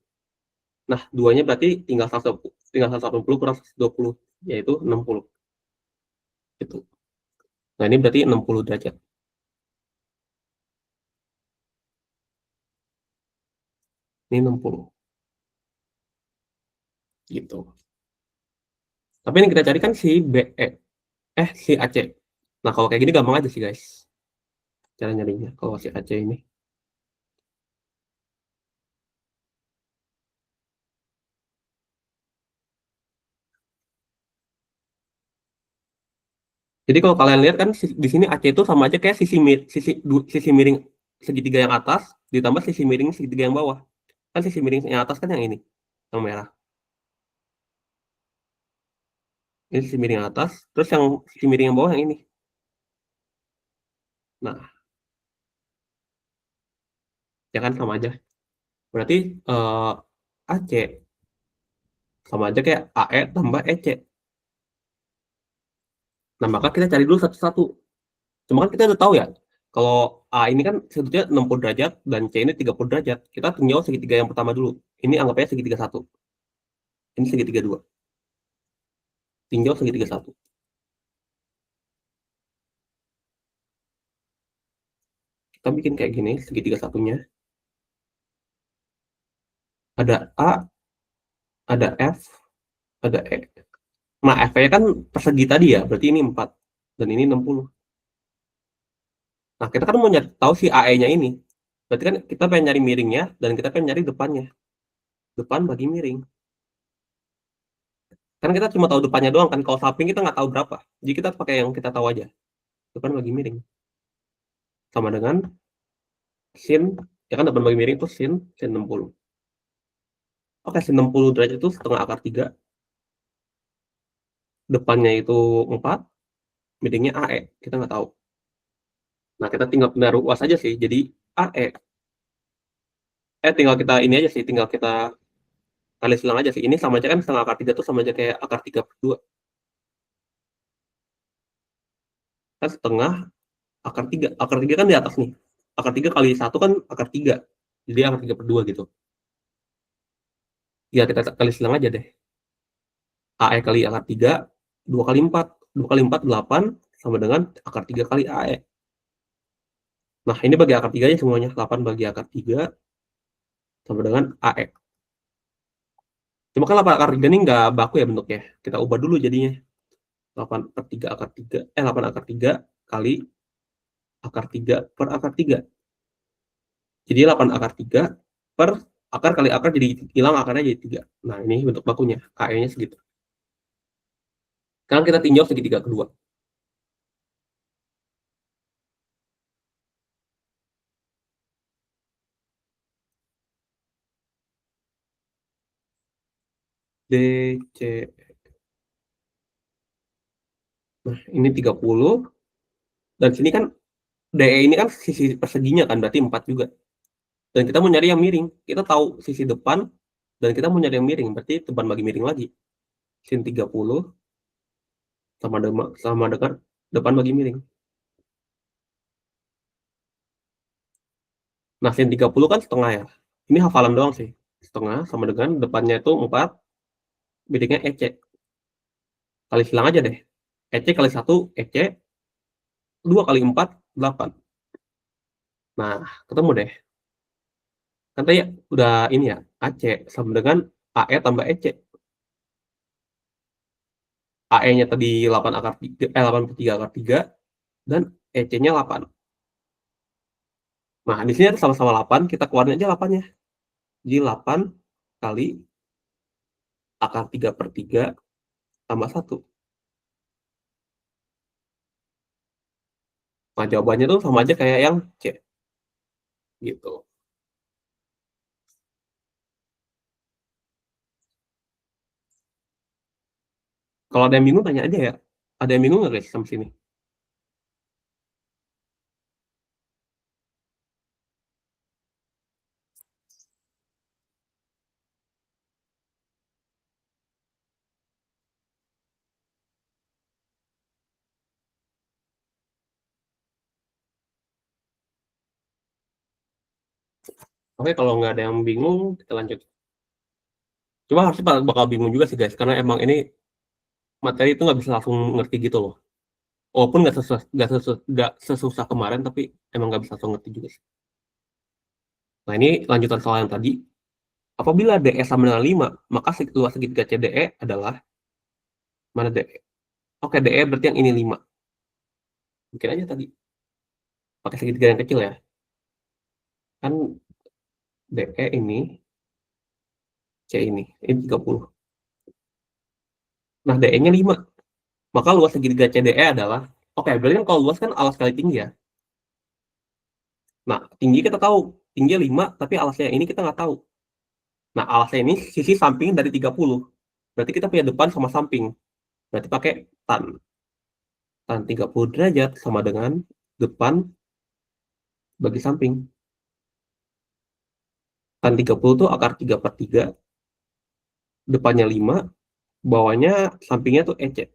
Nah, 2-nya berarti tinggal 180 kurang 120, yaitu 60. Gitu. Nah, ini berarti 60 derajat. Ini 60. Gitu. Tapi yang kita cari kan si BE. Si AC. Nah, kalau kayak gini gampang aja sih, guys. Cara nyarinya kalau si AC ini. Jadi kalau kalian lihat kan di sini AC itu sama aja kayak sisi miring segitiga yang atas ditambah sisi miring segitiga yang bawah. Kan sisi miring yang atas kan yang ini, yang merah. Ini sisi miring yang atas, terus yang sisi miring yang bawah yang ini. Nah, ya kan sama aja. Berarti AC sama aja kayak AE tambah EC. Nah, maka kita cari dulu satu-satu. Cuma kan kita udah tahu ya, kalau A ini kan sudutnya 60 derajat dan C ini 30 derajat. Kita tinjau segitiga yang pertama dulu. Ini anggapnya segitiga 1. Ini segitiga 2. Tinjau segitiga 1. Kita bikin kayak gini, segitiga satunya. Ada A, ada F, ada E. Nah, F-nya kan persegi tadi ya, berarti ini 4. Dan ini 60. Nah, kita kan mau tahu si AE-nya ini. Berarti kan kita pengen nyari miringnya, dan kita pengen nyari depannya. Depan bagi miring. Kan kita cuma tahu depannya doang kan, kalau samping kita nggak tahu berapa. Jadi kita pakai yang kita tahu aja. Depan bagi miring. Sama dengan sin, ya kan depan bagi miring itu sin 60. Oke, sin 60 derajat itu setengah akar 3. Depannya itu 4, miringnya AE. Kita nggak tahu. Nah, kita tinggal pindah ruas aja sih. Jadi AE. Tinggal kita ini aja sih. Tinggal kita kali silang aja sih. Ini sama aja kan setengah akar 3 tuh sama aja kayak akar 3/2. Kan setengah akar 3. Akar 3 kan di atas nih. Akar 3 kali 1 kan akar 3. Jadi akar 3/2 gitu. Ya, kita kali silang aja deh. AE kali akar 3, 2 kali 4. 2 kali 4, 8. Sama dengan akar 3 kali AE. Nah, ini bagi akar 3 nya semuanya. 8 bagi akar 3 sama dengan AE. Cuma kan 8 akar 3 ini nggak baku ya bentuknya. Kita ubah dulu jadinya. 8 per 3 akar 3. 8 akar 3 kali akar 3 per akar 3. Jadi 8 akar 3 per akar kali akar jadi hilang akarnya jadi 3. Nah, ini bentuk bakunya. KE-nya segitu. Sekarang kita tinjau segitiga kedua. DC. Nah, ini 30. Dan sini kan DE ini kan sisi perseginya kan, berarti 4 juga. Dan kita mau nyari yang miring. Kita tahu sisi depan, dan kita mau nyari yang miring. Berarti depan bagi miring lagi. sin 30 sama dengan depan bagi miring. Nah, sin 30 kan setengah ya. Ini hafalan doang sih. Setengah sama dengan depannya itu 4, miringnya EC. Kali silang aja deh. EC kali 1, EC. 2 kali 4, 8. Nah, ketemu deh. Kan tadi udah ini ya, AC sama dengan AE tambah EC. AE-nya tadi 8 akar 3, 8/3 akar 3, dan EC-nya 8. Nah, di sini ada sama-sama 8, kita keluarin aja 8-nya. Jadi 8 kali akar 3/3 tambah 1. Nah, jawabannya tuh sama aja kayak yang C. Gitu. Kalau ada yang bingung, tanya aja ya. Ada yang bingung nggak guys sampai sini? Oke, kalau nggak ada yang bingung, kita lanjut. Cuma harusnya bakal bingung juga sih guys, karena emang ini materi itu nggak bisa langsung ngerti gitu loh. Walaupun nggak sesusah kemarin, tapi emang nggak bisa langsung ngerti juga sih. Nah, ini lanjutan soal yang tadi. Apabila DE sama dengan 5, maka luas segitiga CDE adalah mana DE? Oke, DE berarti yang ini 5. Bikin aja tadi. Pakai segitiga yang kecil ya. Kan DE ini, C ini 30. Nah, DE-nya 5. Maka luas segitiga CDE adalah, oke, berarti kan kalau luas kan alas kali tinggi ya. Nah, tinggi kita tahu. Tinggi 5, tapi alasnya ini kita nggak tahu. Nah, alasnya ini sisi samping dari 30. Berarti kita punya depan sama samping. Berarti pakai tan. Tan 30 derajat sama dengan depan bagi samping. Tan 30 itu akar 3/3. Depannya 5. Bawahnya sampingnya tuh EC.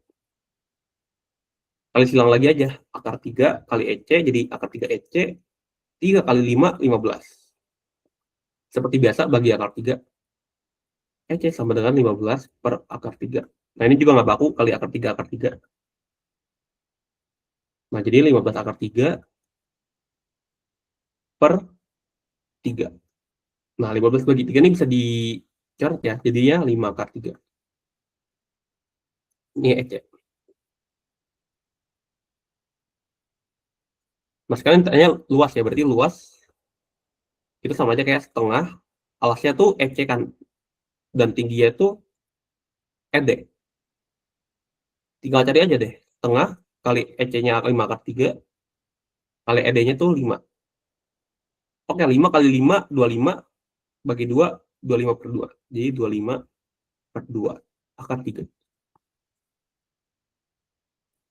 Kali silang lagi aja. Akar 3 kali EC jadi akar 3 EC. 3 kali 5, 15. Seperti biasa bagi akar 3. EC sama dengan 15 per akar 3. Nah, ini juga nggak baku kali akar 3 akar 3. Nah, jadi 15 akar 3 per 3. Nah, 15 bagi 3 ini bisa dicoret ya. Jadinya 5 akar 3. Ini EC. Nah, sekarang tanya luas ya. Berarti luas itu sama aja kayak setengah. Alasnya tuh EC kan. Dan tingginya tuh ED. Tinggal cari aja deh. Setengah kali EC-nya 5 akar 3 kali ED-nya tuh 5. Oke, 5 kali 5, 25 bagi 2, 25 per 2. Jadi 25 per 2 akar 3.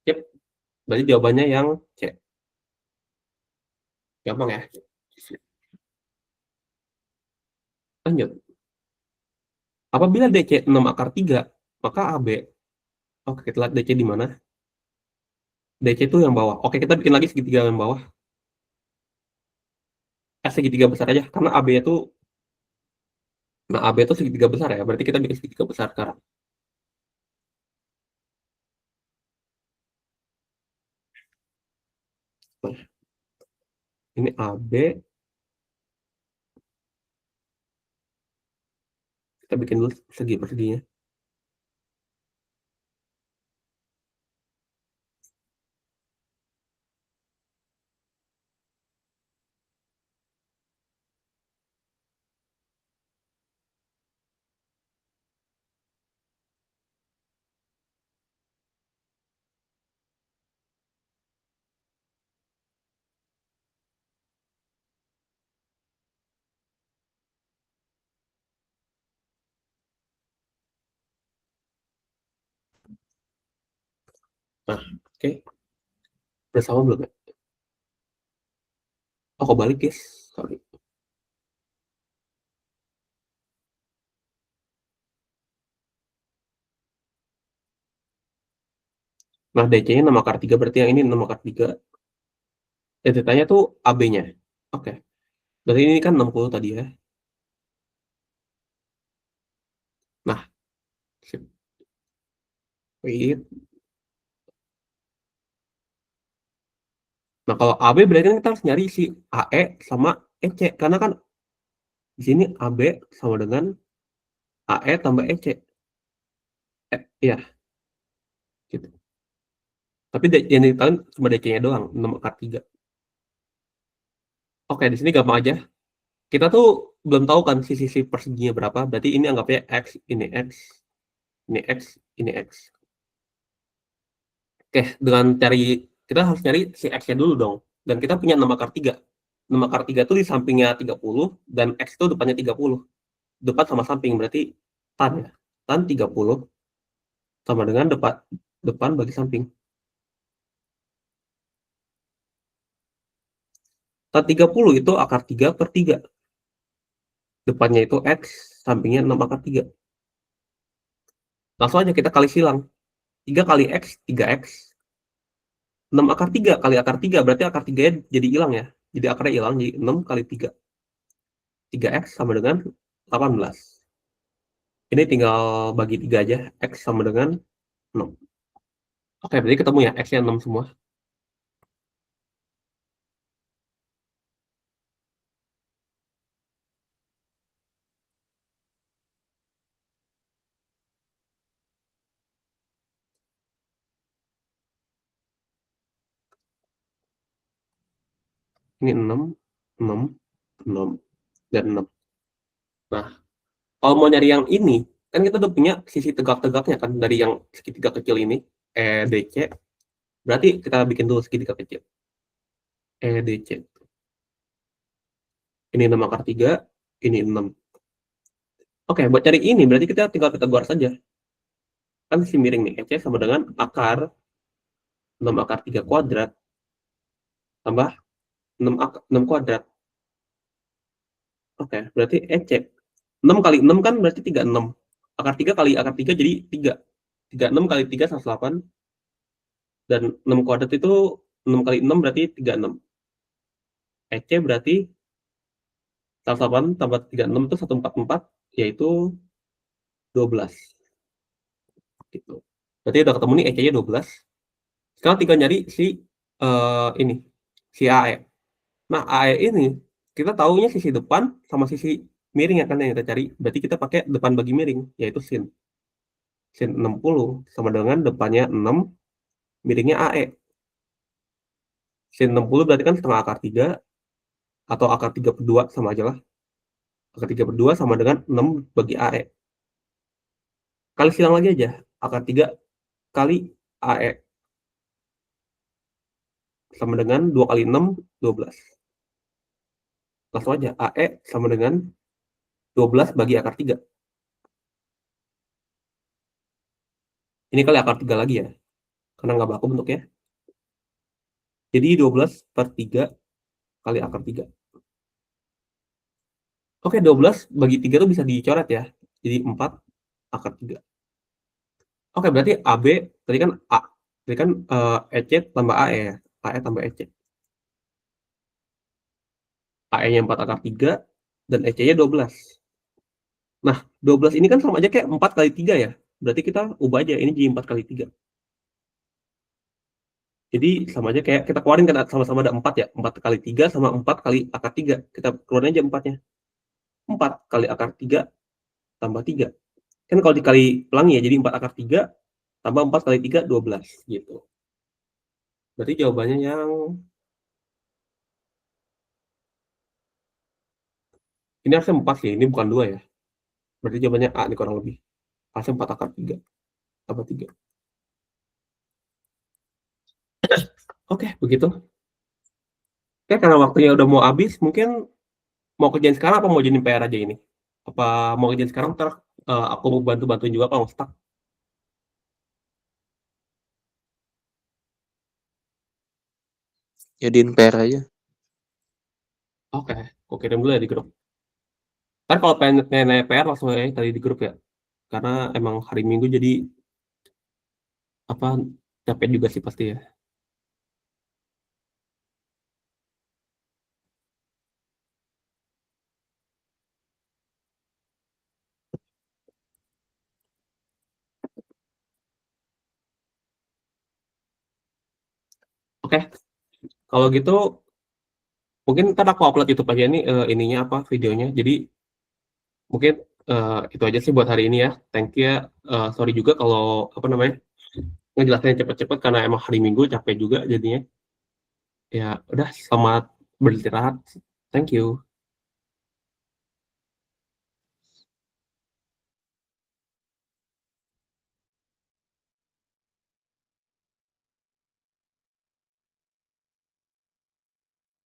Yep, berarti jawabannya yang C. Gampang ya. Lanjut. Apabila DC 6 akar 3, maka AB. Oke, kita lihat DC di mana. DC itu yang bawah. Oke, kita bikin lagi segitiga yang bawah. Segitiga besar aja. Karena AB itu, nah AB itu segitiga besar ya. Berarti kita bikin segitiga besar sekarang. Nah, ini AB. Kita bikin dulu segi perseginya. Nah, oke. Bersama belum ya? Oh, kok balik guys? Sorry. Nah, DC-nya 6 akar 3, berarti yang ini 6 akar 3. Theta-nya tuh AB-nya. Oke. Berarti ini kan 60 tadi ya. Nah, sip. Wait. Nah, kalau AB berarti kan kita harus nyari si AE sama EC. Karena kan di sini AB sama dengan AE tambah EC. Iya, gitu. Tapi yang ditahuin cuma DC-nya doang, 6 akar 3. Oke, di sini gampang aja. Kita tuh belum tahu kan sisi perseginya berapa. Berarti ini anggapnya X, ini X, ini X, ini X. Oke, dengan cari, kita harus nyari si X-nya dulu dong. Dan kita punya 6 akar 3. 6 akar 3 itu di sampingnya 30, dan X itu depannya 30. Depan sama samping, berarti tan ya. Tan 30 sama dengan depan bagi samping. Tan 30 itu akar 3 per 3. Depannya itu X, sampingnya 6 akar 3. Langsung aja kita kali silang. 3 kali X, 3X. 6 akar 3 kali akar 3, berarti akar 3-nya jadi hilang ya. Jadi akarnya hilang, jadi 6 kali 3. 3X sama dengan 18. Ini tinggal bagi 3 aja. X sama dengan 6. Oke, berarti ketemu ya. X-nya 6 semua. Ini 6, 6, 6, dan 6. Nah, kalau mau nyari yang ini, kan kita udah punya sisi tegak-tegaknya kan dari yang segitiga kecil ini, EDC. Berarti kita bikin dulu segitiga kecil. EDC. Ini 6 akar 3, ini 6. Oke, buat cari ini berarti kita tinggal Pythagoras saja. Kan si miring nih, EC sama dengan akar 6 akar 3 kuadrat tambah 6 kuadrat. Oke, berarti EC. 6 kali 6 kan berarti 36. Akar 3 kali akar 3 jadi 3. 36 kali 3, 108. Dan 6 kuadrat itu 6 kali 6 berarti 36. EC berarti 108 tambah 36 itu 144, yaitu 12. Gitu. Berarti udah ketemu nih EC-nya 12. Sekarang tinggal nyari si ini, si AE. Nah, AE ini kita tahunya sisi depan sama sisi miring ya kan yang kita cari. Berarti kita pakai depan bagi miring, yaitu sin. Sin 60 sama dengan depannya 6, miringnya AE. Sin 60 berarti kan setengah akar 3, atau akar 3 per 2 sama aja lah. Akar 3 per 2 sama dengan 6 bagi AE. Kali silang lagi aja. Akar 3 kali AE. Sama dengan 2 kali 6, 12. Langsung aja. AE sama dengan 12 bagi akar 3. Ini kali akar 3 lagi ya. Karena nggak baku bentuknya. Jadi 12 per 3 kali akar 3. Oke, 12 bagi 3 tuh bisa dicoret ya. Jadi 4 akar 3. Oke, berarti AB tadi kan A. Tadi kan EC tambah AE ya. AE tambah EC. AE-nya 4 akar 3 dan EC-nya 12. Nah, 12 ini kan sama aja kayak 4 kali 3 ya. Berarti kita ubah aja, ini jadi 4 kali 3. Jadi sama aja kayak kita keluarin kan sama-sama ada 4 ya. 4 kali 3 sama 4 kali akar 3. Kita keluarin aja 4-nya. 4 kali akar 3 tambah 3. Kan kalau dikali pelangi ya, jadi 4 akar 3 tambah 4 kali 3, 12 gitu. Berarti jawabannya yang ini harusnya 4 sih, ini bukan 2 ya. Berarti jawabannya A nih kurang lebih. Harusnya 4 akar 3 tambah 3. Oke, begitu. Oke, karena waktunya udah mau habis, mungkin mau kerjain sekarang apa mau jadi PR aja ini? Apa mau kerjain sekarang, ntar aku mau bantu-bantuin juga kalau stuck. Jadiin PR aja. Oke, aku kirim dulu ya di grup. Ntar kalau pengen nanya PR langsung aja tadi di grup ya. Karena emang hari Minggu jadi apa Capek juga sih pasti ya. Oke, kalau gitu mungkin ntar aku upload YouTube aja nih, ininya apa, videonya. Jadi mungkin, itu aja sih buat hari ini ya. Thank you ya, sorry juga kalau, apa namanya, ngejelasinnya cepet-cepet karena emang hari Minggu capek juga jadinya. Ya udah, selamat beristirahat. Thank you.